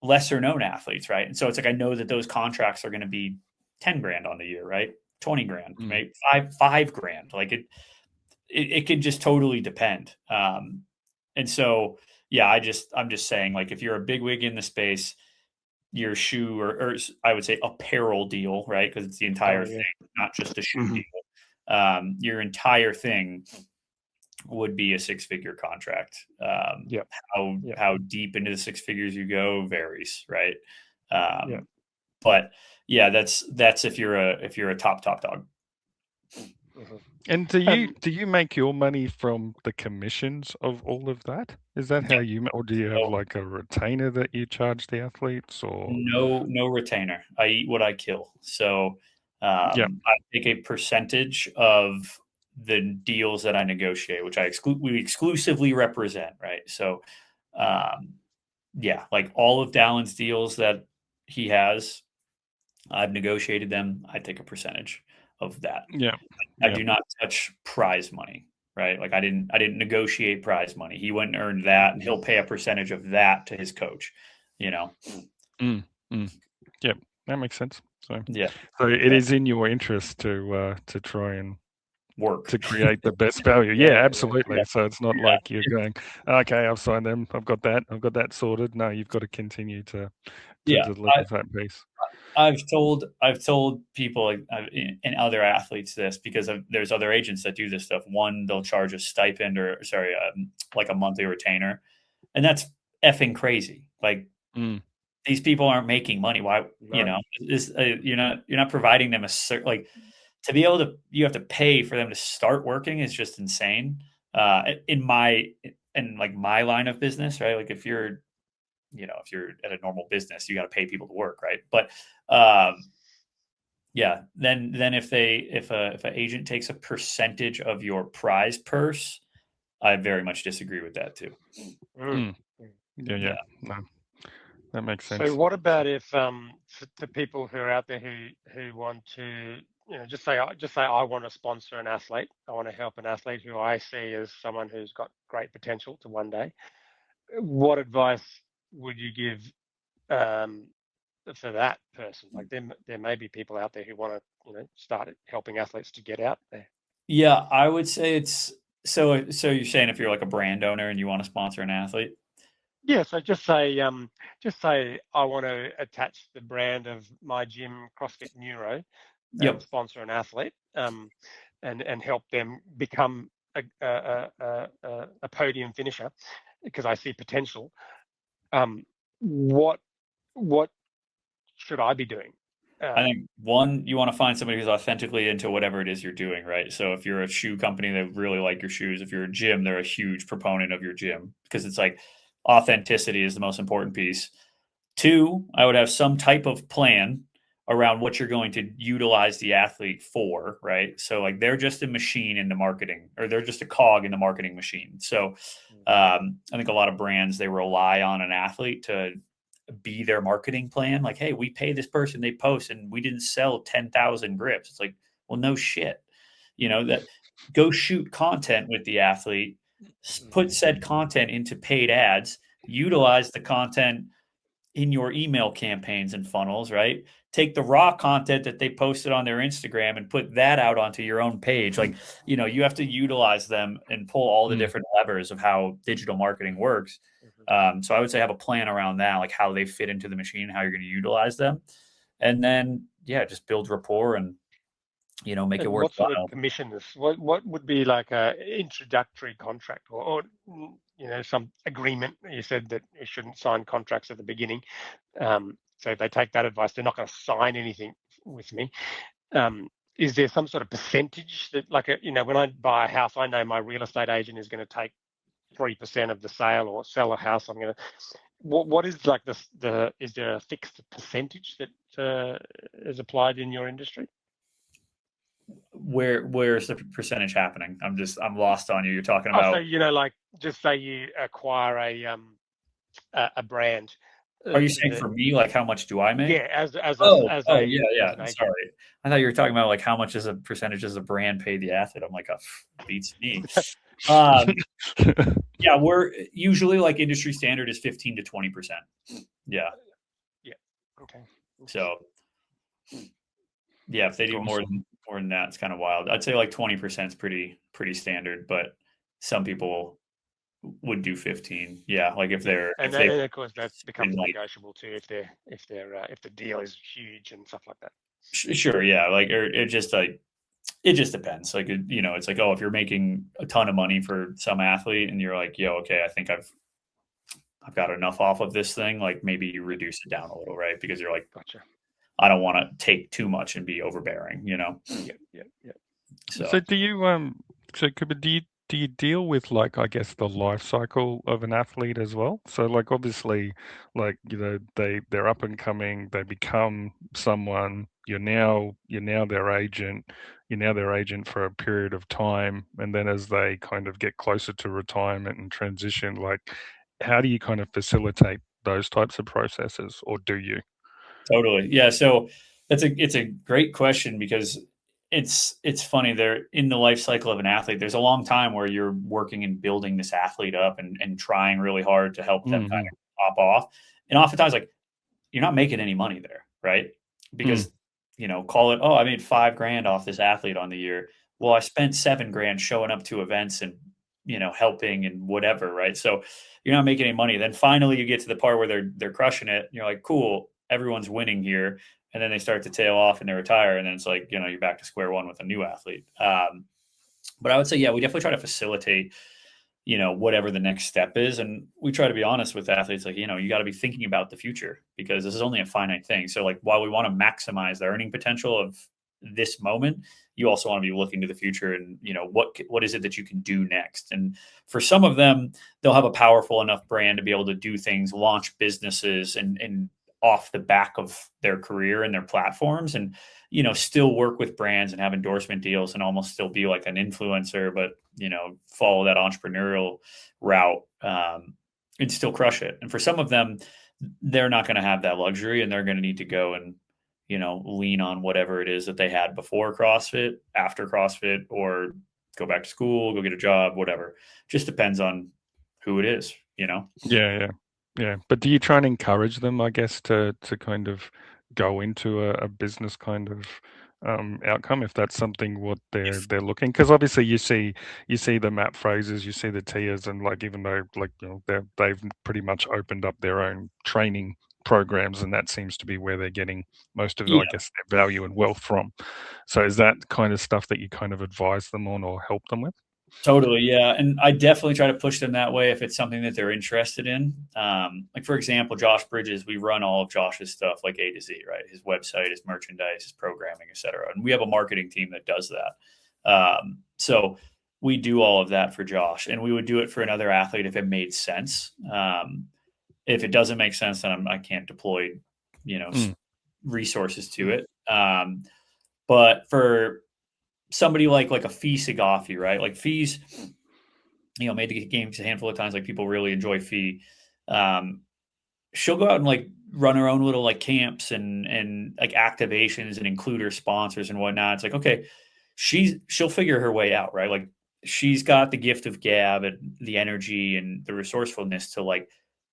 C: lesser known athletes, right? And so it's like I know that those contracts are going to be 10 grand on the year, right? 20 grand, right? $5 grand. Like it could just totally depend. And so yeah, I'm just saying, like if you're a big wig in the space, your shoe or I would say apparel deal, right? Because it's the entire thing, not just a shoe deal. Your entire thing would be a 6-figure contract. How deep into the 6 figures you go varies, right? But yeah, that's if you're a top dog.
B: And do you make your money from the commissions of all of that? Is that how or do you have like a retainer that you charge the athletes, or
C: no retainer? I eat what I kill. So I take a percentage of the deals that I negotiate, which we exclusively represent, right? So like all of Dallin's deals that he has, I've negotiated them. I take a percentage of that. I do not touch prize money, right? Like I didn't negotiate prize money. He went and earned that, and he'll pay a percentage of that to his coach.
B: Yep, that makes sense. So so it is in your interest to try and
C: work
B: to create the best value. Absolutely. So it's not like you're going, okay, I've signed them, I've got that sorted. No, you've got to continue to deliver that piece.
C: I've told people and other athletes this because there's other agents that do this stuff. One, they'll charge a stipend like a monthly retainer, and that's effing crazy. Like these people aren't making money. Why? No. You're not providing them like to be able to. You have to pay for them to start working is just insane. In my line of business, right? Like if you're at a normal business, you got to pay people to work, right? But Yeah. Then if an agent takes a percentage of your prize purse, I very much disagree with that too.
B: Yeah. No, that makes sense.
A: So what about if to people who are out there who want to, just say I want to sponsor an athlete, I want to help an athlete who I see as someone who's got great potential to one day. What advice would you give for that person? Like there may be people out there who want to start helping athletes to get out there.
C: Yeah, I would say it's so you're saying if you're like a brand owner and you want to sponsor an athlete?
A: Yeah, so just say I want to attach the brand of my gym, CrossFit Neuro, and sponsor an athlete, and help them become a podium finisher because I see potential. What should I be doing?
C: I think one, you want to find somebody who's authentically into whatever it is you're doing, right? So if you're a shoe company, they really like your shoes. If you're a gym, they're a huge proponent of your gym because it's like authenticity is the most important piece. Two, I would have some type of plan around what you're going to utilize the athlete for, right? So like they're just a machine in the marketing, or they're just a cog in the marketing machine. So I think a lot of brands, they rely on an athlete to be their marketing plan. Like, hey, we pay this person, they post, and we didn't sell 10,000 grips. It's like, well, no shit. That go shoot content with the athlete, put said content into paid ads, utilize the content in your email campaigns and funnels, right? Take the raw content that they posted on their Instagram and put that out onto your own page. Like, you have to utilize them and pull all the different levers of how digital marketing works. So I would say have a plan around that, like how they fit into the machine, how you're going to utilize them. And then, just build rapport and, make it worthwhile.
A: What sort of commissions? What would be like a introductory contract or some agreement? You said that you shouldn't sign contracts at the beginning. So if they take that advice, they're not going to sign anything with me. Is there some sort of percentage that, like, when I buy a house, I know my real estate agent is going to take 3% of the sale, or sell a house, I'm going to. What is like is there a fixed percentage that is applied in your industry?
C: Where's the percentage happening? I'm lost on you. You're talking about.
A: So like, just say you acquire a brand.
C: Are you saying for me, like how much do I make?
A: Yeah,
C: yeah. Sorry, I thought you were talking about like how much is a percentage does a brand pay the athlete? I'm like, beats me. Yeah, we're usually like industry standard is 15 to 20%. Yeah.
A: Okay.
C: So yeah, if they do more than that, it's kind of wild. I'd say like 20% is pretty standard, but some people would do 15. Yeah, like if they're
A: and of course that becomes negotiable too if the deal is huge and stuff like that.
C: Sure, yeah, like it just depends. Like it's like, if you're making a ton of money for some athlete and you're like, okay, I think I've got enough off of this thing. Like maybe you reduce it down a little, right? Because you're like,
A: gotcha.
C: I don't want to take too much and be overbearing,
A: Yeah.
B: So do you Cooper, do you deal with, like, I guess, the life cycle of an athlete as well? So like obviously, like, they're up and coming, they become someone, you're now their agent, for a period of time, and then as they kind of get closer to retirement and transition, like how do you kind of facilitate those types of processes, or do you?
C: Totally. Yeah. So it's a great question because it's funny. They're in the life cycle of an athlete. There's a long time where you're working and building this athlete up and trying really hard to help them kind of pop off. And oftentimes, like, you're not making any money there, right? Because, call it, I made $5,000 off this athlete on the year. Well, I spent $7,000 showing up to events and, helping and whatever, right? So you're not making any money. Then finally you get to the part where they're crushing it. And you're like, cool, everyone's winning here. And then they start to tail off and they retire. And then it's like, you're back to square one with a new athlete. But I would say, we definitely try to facilitate, whatever the next step is. And we try to be honest with athletes, like, you got to be thinking about the future because this is only a finite thing. So like, while we want to maximize the earning potential of this moment, you also want to be looking to the future and, what is it that you can do next? And for some of them, they'll have a powerful enough brand to be able to do things, launch businesses and off the back of their career and their platforms, and, you know, still work with brands and have endorsement deals and almost still be like an influencer, but, you know, follow that entrepreneurial route, and still crush it. And for some of them, they're not going to have that luxury, and they're going to need to go and, you know, lean on whatever it is that they had before CrossFit, after CrossFit, or go back to school, go get a job, whatever. Just depends on who it is, you know?
B: Yeah. But do you try and encourage them, I guess, to kind of go into a business kind of outcome, if that's something what they're looking? Because obviously you see the Matt Frasers, you see the Tias, and like, even though, like, you know, they've pretty much opened up their own training programs, and that seems to be where they're getting most of, I guess, their value and wealth from. So is that kind of stuff that you kind of advise them on or help them with?
C: Totally. Yeah. And I definitely try to push them that way if it's something that they're interested in. Like, for example, Josh Bridges, we run all of Josh's stuff like A to Z, right? His website, his merchandise, his programming, et cetera. And we have a marketing team that does that. So we do all of that for Josh, and we would do it for another athlete if it made sense. If it doesn't make sense, then I can't deploy, you know, resources to it. But for somebody like a Fee Sagafi, right? Like, Fee's, you know, made the games a handful of times. Like, people really enjoy Fee. She'll go out and like run her own little like camps and like activations and include her sponsors and whatnot. It's like, okay, she'll figure her way out, right? Like, she's got the gift of gab and the energy and the resourcefulness to like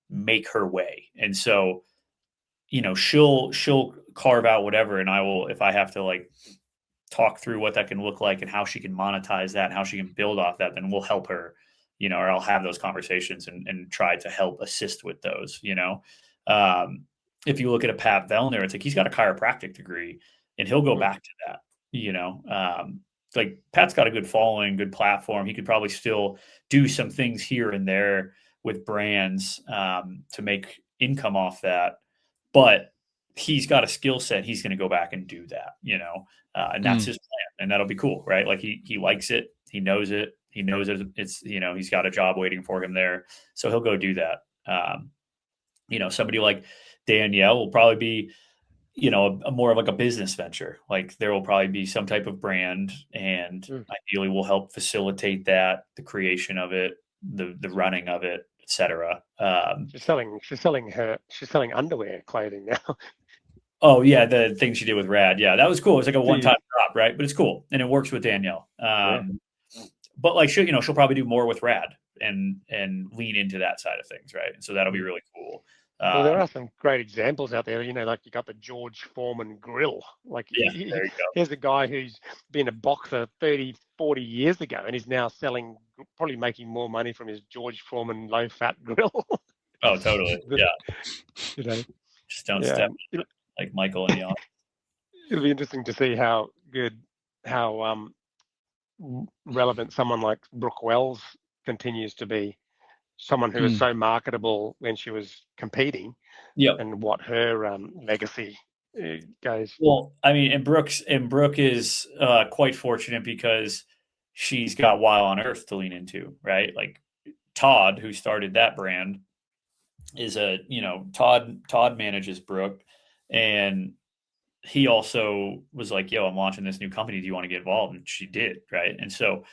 C: make her way. And so, you know, she'll carve out whatever, and I will, if I have to like talk through what that can look like and how she can monetize that and how she can build off that, then we'll help her, you know, or I'll have those conversations and try to help assist with those, you know. If you look at a Pat Vellner, it's like, he's got a chiropractic degree and he'll go back to that, you know. Like, Pat's got a good following, good platform. He could probably still do some things here and there with brands to make income off that, but he's got a skill set. He's going to go back and do that, you know, and that's his plan, and that'll be cool, right? Like, he likes it. He knows it. He knows it's, you know, he's got a job waiting for him there. So he'll go do that. You know, somebody like Danielle will probably be, you know, a more of like a business venture. Like, there will probably be some type of brand, and ideally we'll help facilitate that, the creation of it, the running of it, etc.
A: She's selling underwear clothing now.
C: Oh yeah, the thing she did with Rad, yeah, that was cool. It's like a one-time drop, right? But it's cool, and it works with Danielle. But like, she'll probably do more with Rad and lean into that side of things, right? And so that'll be really cool.
A: Well, there are some great examples out there, you know, like you got the George Foreman grill. Like, here's a guy who's been a boxer 30, 40 years ago, and he's now probably making more money from his George Foreman low-fat grill.
C: Oh, totally. Yeah.
A: You know,
C: just don't step like Michael in the office.
A: It'll be interesting to see how relevant someone like Brooke Wells continues to be. Someone who was so marketable when she was competing, and what her legacy goes.
C: Well, I mean, and Brooke is quite fortunate because she's got Wild on Earth to lean into, right? Like, Todd, who started that brand, is Todd manages Brooke, and he also was like, yo, I'm launching this new company. Do you want to get involved? And she did, right? And so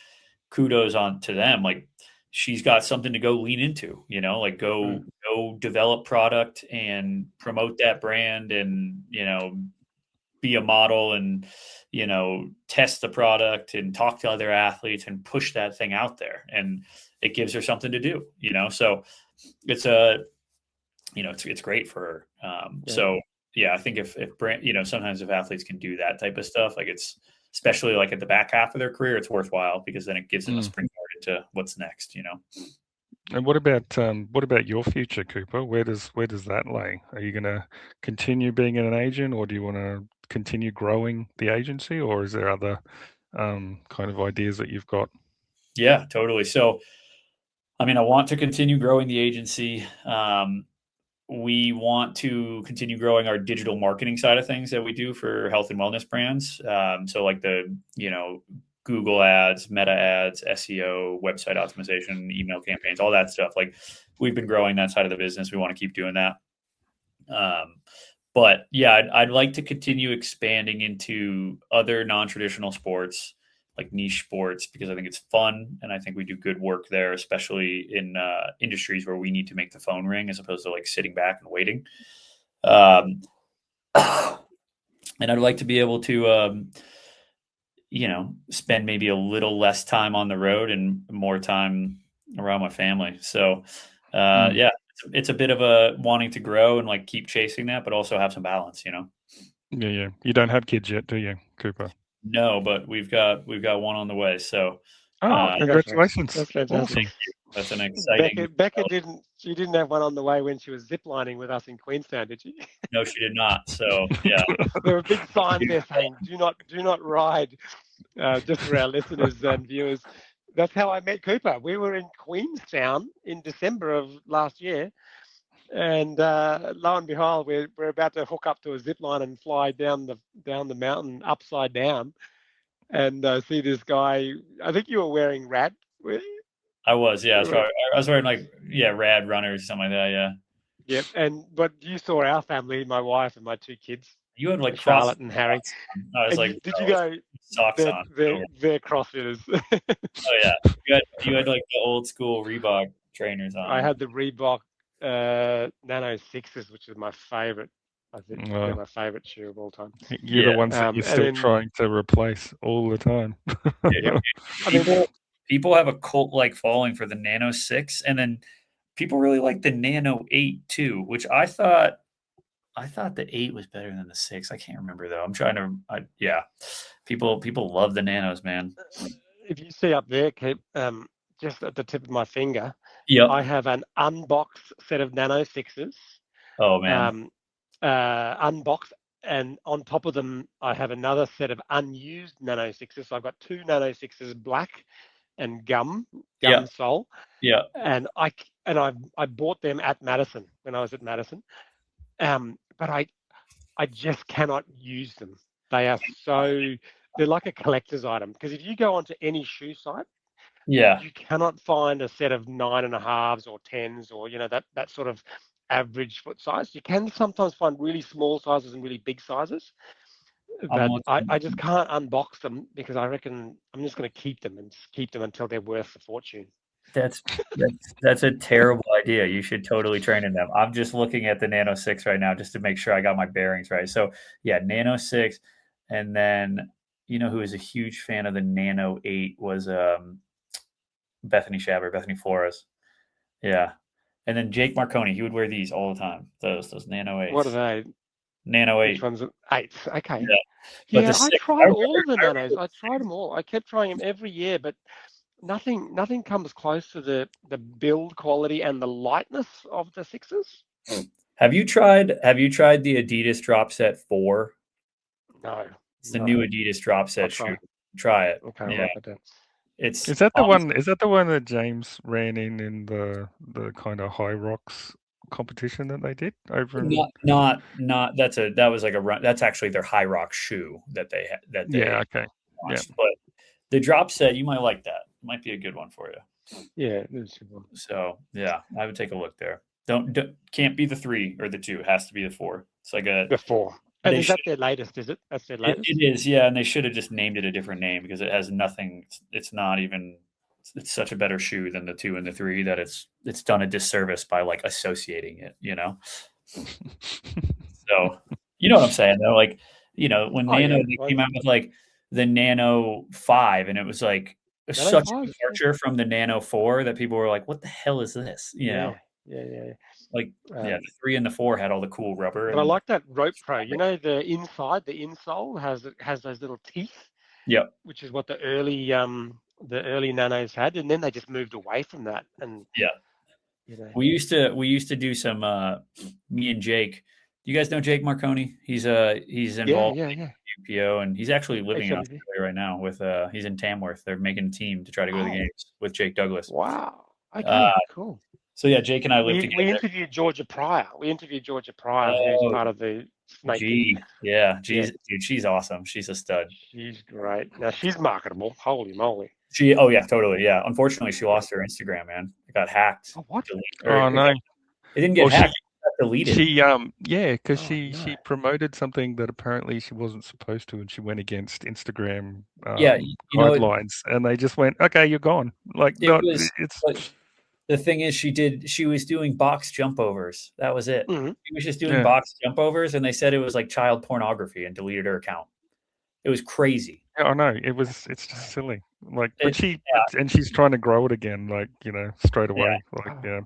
C: kudos on to them. Like, she's got something to go lean into, you know, like go develop product and promote that brand, and, you know, be a model, and, you know, test the product and talk to other athletes and push that thing out there. And it gives her something to do, you know? So it's it's great for her. So yeah, I think if brand, you know, sometimes if athletes can do that type of stuff, like, it's, especially like at the back half of their career, it's worthwhile, because then it gives them a springboard into what's next, you know.
B: And what about your future, Cooper? Where does that lay? Are you going to continue being an agent, or do you want to continue growing the agency, or is there other kind of ideas that you've got?
C: Yeah, totally. So, I mean, I want to continue growing the agency. We want to continue growing our digital marketing side of things that we do for health and wellness brands. So like the, you know, Google ads, meta ads, SEO, website optimization, email campaigns, all that stuff. Like, we've been growing that side of the business. We want to keep doing that. But yeah, I'd like to continue expanding into other non-traditional sports, like niche sports, because I think it's fun and I think we do good work there, especially in industries where we need to make the phone ring as opposed to like sitting back and waiting. And I'd like to be able to, spend maybe a little less time on the road and more time around my family. So, yeah, it's a bit of a wanting to grow and like keep chasing that, but also have some balance,
B: Yeah. You don't have kids yet, do you, Cooper?
C: No, but we've got one on the way. So,
B: congratulations!
A: That's fantastic.
C: Thank you. That's an exciting.
A: Becca didn't have one on the way when she was ziplining with us in Queenstown, did she?
C: No, she did not. So yeah,
A: there were big signs there saying "Do not ride." Just for our listeners and viewers, that's how I met Cooper. We were in Queenstown in December of last year, and lo and behold, we're about to hook up to a zip line and fly down the mountain upside down, and see this guy. I think you were wearing rad.
C: I was, yeah. So I was wearing rad runners, something like that, yeah.
A: Yep, but you saw our family, my wife and my 2 kids.
C: You had like
A: Charlotte and Harry.
C: I was like,
A: did you go?
C: Socks on.
A: They're CrossFitters.
C: Oh yeah, you had like the old school Reebok trainers on.
A: I had the Reebok Nano 6s, which is my favorite. I think they're my favorite shoe of all time.
B: You're the ones that you're still trying to replace all the time.
C: People have a cult like following for the Nano 6, and then people really like the Nano 8 too, which I thought the 8 was better than the 6. I can't remember though. I'm trying to. People love the Nanos, man.
A: If you see up there, Keep, just at the tip of my finger,
C: I
A: have an unboxed set of Nano 6s.
C: Oh man.
A: Unboxed, and on top of them, I have another set of unused Nano 6s. So I've got 2 Nano 6s, black and gum sole.
C: Yeah.
A: And I bought them at Madison when I was at Madison. But I just cannot use them. They're like a collector's item, because if you go onto any shoe site, you cannot find a set of 9.5s or 10s or that sort of average foot size. You can sometimes find really small sizes and really big sizes, but I just can't unbox them, because I reckon I'm just going to keep them until they're worth a fortune.
C: That's a terrible idea. You should totally train in them. I'm just looking at the Nano 6 right now just to make sure I got my bearings right. So yeah, Nano 6, and then who is a huge fan of the Nano 8 was Bethany Flores. Yeah. And then Jake Marconi, he would wear these all the time. Those Nano 8s.
A: What are they?
C: Nano 8.
A: Which one's 8s? Okay.
C: Yeah,
A: I tried all of the Nanos. I tried them all. I kept trying them every year, but nothing comes close to the build quality and the lightness of the 6s.
C: Have you tried the Adidas Drop Set 4?
A: No.
C: It's the new Adidas Drop Set shoe. Try it.
A: Okay.
C: Yeah.
B: Is that the one? Is that the one that James ran in the kind of High Rocks competition that they did over?
C: Not. That was like a run. That's actually their High Rock shoe that they launched.
B: Yeah.
C: But the Drop Set, you might like that. It might be a good one for you.
A: Yeah, it is.
C: So yeah, I would take a look there. Can't be the 3 or the 2. It has to be the 4. It's like
A: the 4. And is that their latest? Is it? That's their latest.
C: It is, yeah. And they should have just named it a different name, because it has nothing. It's not even. It's such a better shoe than the 2 and the 3 that it's done a disservice by like associating it. So you know what I'm saying though. Like when Nano they came out with like the Nano 5, and it was like such a departure from the Nano 4 that people were like, "What the hell is this?"
A: Yeah.
C: Like the 3 and the 4 had all the cool rubber.
A: But I like that Rope Pro. The insole has those little teeth.
C: Yeah.
A: Which is what the early Nanos had, and then they just moved away from that. And
C: we used to do some. Me and Jake. Do you guys know Jake Marconi? He's involved in UPO, and he's actually living in Australia right now. He's in Tamworth. They're making a team to try to go to the games with Jake Douglas.
A: Wow. Okay. Cool.
C: So yeah, Jake and I lived together.
A: We interviewed Georgia Pryor. Who's part of the Snake.
C: Dude, she's awesome. She's a stud.
A: She's great. Now she's marketable. Holy moly.
C: Totally. Yeah. Unfortunately, she lost her Instagram, man. It got hacked.
A: Oh, what?
B: Oh no.
C: It didn't get hacked. deleted.
B: Because she promoted something that apparently she wasn't supposed to, and she went against Instagram guidelines, and they just went, "Okay, you're gone." Like,
C: the thing is, she was doing box jump overs. That was it.
A: Mm-hmm.
C: She was just doing box jump overs, and they said it was like child pornography and deleted her account. It was crazy.
B: I know it's just silly. Like, but she's trying to grow it again, like, straight away,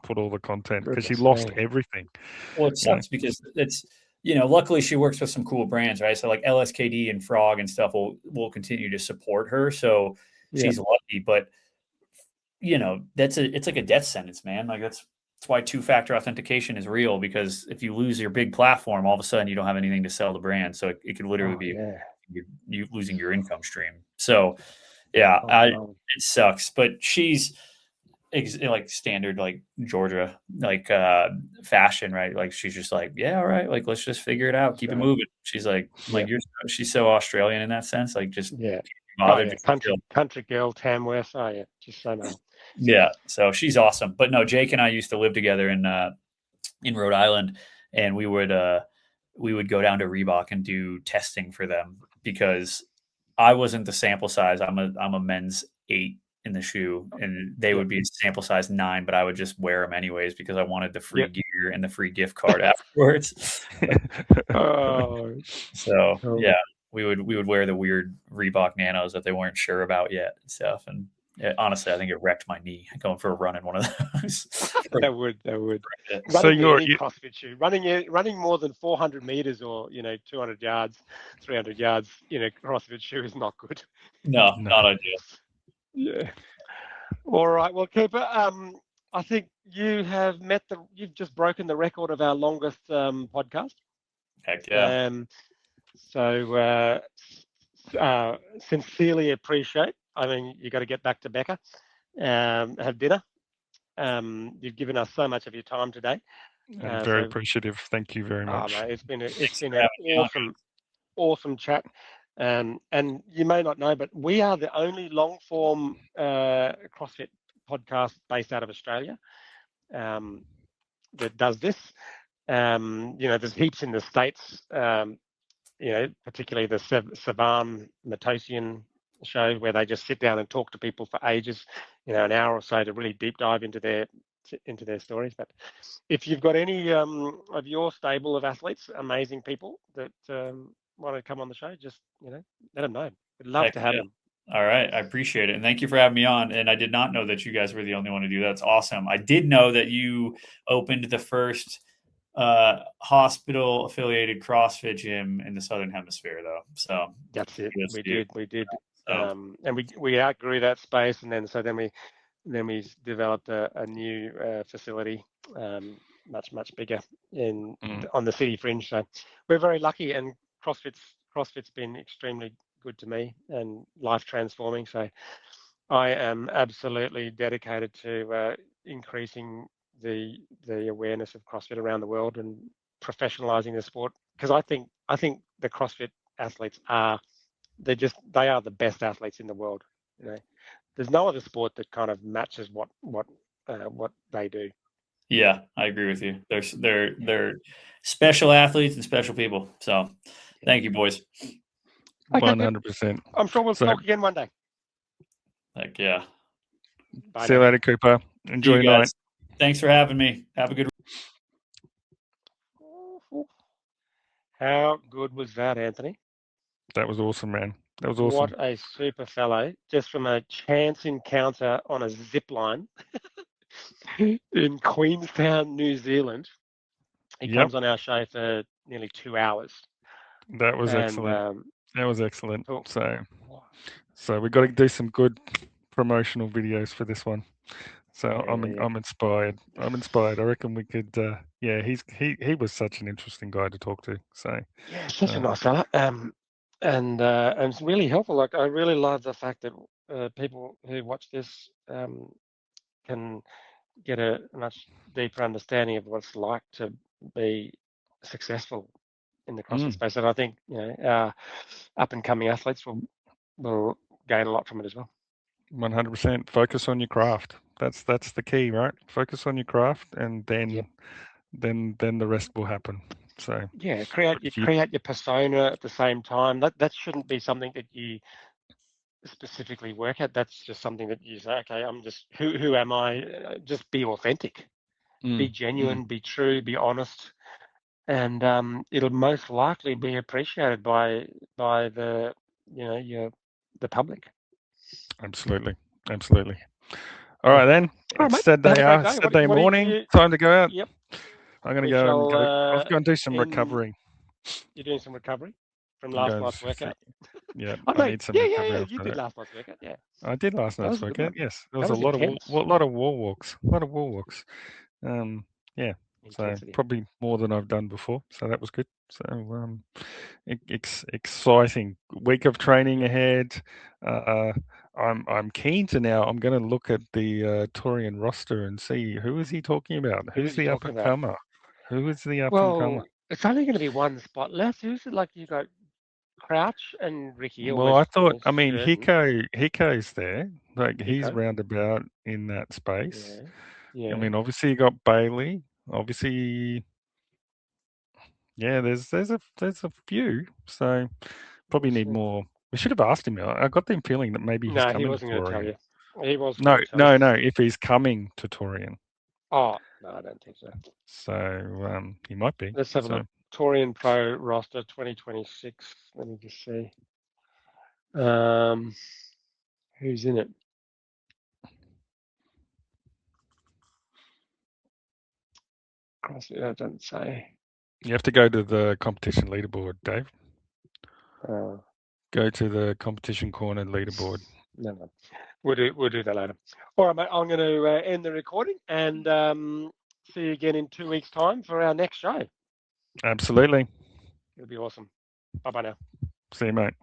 B: put all the content, because she lost everything.
C: Well, it sucks because it's, luckily she works with some cool brands, right? So like LSKD and Frog and stuff will continue to support her. So she's lucky, but it's like a death sentence, man. Like that's why two-factor authentication is real, because if you lose your big platform, all of a sudden you don't have anything to sell the brand. So it could literally be you losing your income stream. So it sucks, but she's like standard, like Georgia, like fashion, right? Like she's just like, yeah, all right, like let's just figure it out, keep it moving. She's like she's so Australian in that sense, like just
A: country girl, Tamworth. Just so nice.
C: Yeah, so she's awesome. But no, Jake and I used to live together in Rhode Island, and we would go down to Reebok and do testing for them, because I wasn't the sample size. I'm a men's 8 in the shoe, and they would be sample size 9, but I would just wear them anyways because I wanted the free gear and the free gift card afterwards. We would wear the weird Reebok Nanos that they weren't sure about yet and stuff. And honestly, I think it wrecked my knee going for a run in one of those.
A: That would.
B: So you're
A: CrossFit shoe, running more than 400 meters or 200 yards, 300 yards in a CrossFit shoe is not good.
C: No, not ideal.
A: Yeah. All right. Well, Cooper, I think you've just broken the record of our longest podcast.
C: Heck yeah.
A: So sincerely appreciate. I mean, you got to get back to Becca, have dinner. You've given us so much of your time today.
B: I'm very appreciative. Thank you very much.
A: Mate, it's been an awesome chat. And you may not know, but we are the only long form CrossFit podcast based out of Australia that does this. There's heaps in the States. Particularly the Savan Matosian show, where they just sit down and talk to people for ages, an hour or so to really deep dive into their stories. But if you've got any of your stable of athletes, amazing people that want to come on the show, just let them know. We'd love to have them.
C: All right, I appreciate it, and thank you for having me on. And I did not know that you guys were the only one to do that. That's awesome. I did know that you opened the first hospital affiliated CrossFit gym in the Southern Hemisphere, though. So
A: that's it. We did. And we outgrew that space, and then we developed a new facility, much bigger on the city fringe. So we're very lucky, and CrossFit's been extremely good to me and life transforming. So I am absolutely dedicated to increasing the awareness of CrossFit around the world and professionalizing the sport, because I think the CrossFit athletes are they are the best athletes in the world. There's no other sport that kind of matches what they do.
C: Yeah, I agree with you. They're special athletes and special people. So thank you, boys.
B: 100%.
A: I'm sure we'll talk again one day.
C: Heck yeah.
B: Bye. See you later, Cooper. Enjoy your night.
C: Thanks for having me. Have a good.
A: How good was that, Anthony?
B: That was awesome, man. That was awesome.
A: What a super fellow. Just from a chance encounter on a zip line in Queenstown, New Zealand. He comes on our show for nearly 2 hours.
B: That was excellent. That was excellent. So we got to do some good promotional videos for this one. So I'm inspired. I reckon we could. He was such an interesting guy to talk to. So
A: such a nice fella. And it's really helpful. Like, I really love the fact that people who watch this can get a much deeper understanding of what it's like to be successful in the CrossFit space. And I think our up and coming athletes will gain a lot from it as well.
B: 100%. Focus on your craft. That's the key, right? Focus on your craft, and then then the rest will happen. So
A: yeah, create your persona at the same time. That shouldn't be something that you specifically work at. That's just something that you say, okay, I'm just who am I? Just be authentic, be genuine, be true, be honest, and it'll most likely be appreciated by the the public.
B: Absolutely. All right then.
A: All right,
B: It's
A: mate. Have a great day.
B: Saturday
A: What
B: morning. Time to go out.
A: Yep.
B: I'm going to go and I was going to do some recovery.
A: You're doing some recovery from last night's workout?
B: Yeah,
A: oh,
B: I need some recovery.
A: Yeah, you did last night's workout, yeah.
B: I did last night's workout, yes. There was a lot of wall walks. Yeah, so probably more than I've done before. So that was good. So exciting week of training ahead. I'm keen to now. I'm going to look at the Torian roster and see who is he talking about. Who's the up and comer? Who is the up and comer?
A: It's only going to be one spot left. Who's it? Like you got Crouch and Ricky.
B: Well, I thought. I mean, Hiko's there. Like he's roundabout in that space.
A: Yeah.
B: I mean, obviously you got Bailey. Obviously, yeah. There's a few. So probably need more. We should have asked him. I got the feeling that maybe he's coming.
A: No, he wasn't going to tell you. He was.
B: No. If he's coming to Torian.
A: Oh no, I don't think so.
B: So he might be.
A: Let's have a look. Torian Pro roster 2026. Let me just see. Who's in it? CrossFit, that doesn't say.
B: You have to go to the competition leaderboard, Dave. Go to the competition corner leaderboard.
A: No. We'll do that later. All right, mate. I'm going to end the recording and see you again in 2 weeks' time for our next show.
B: Absolutely.
A: It'll be awesome. Bye-bye now.
B: See you, mate.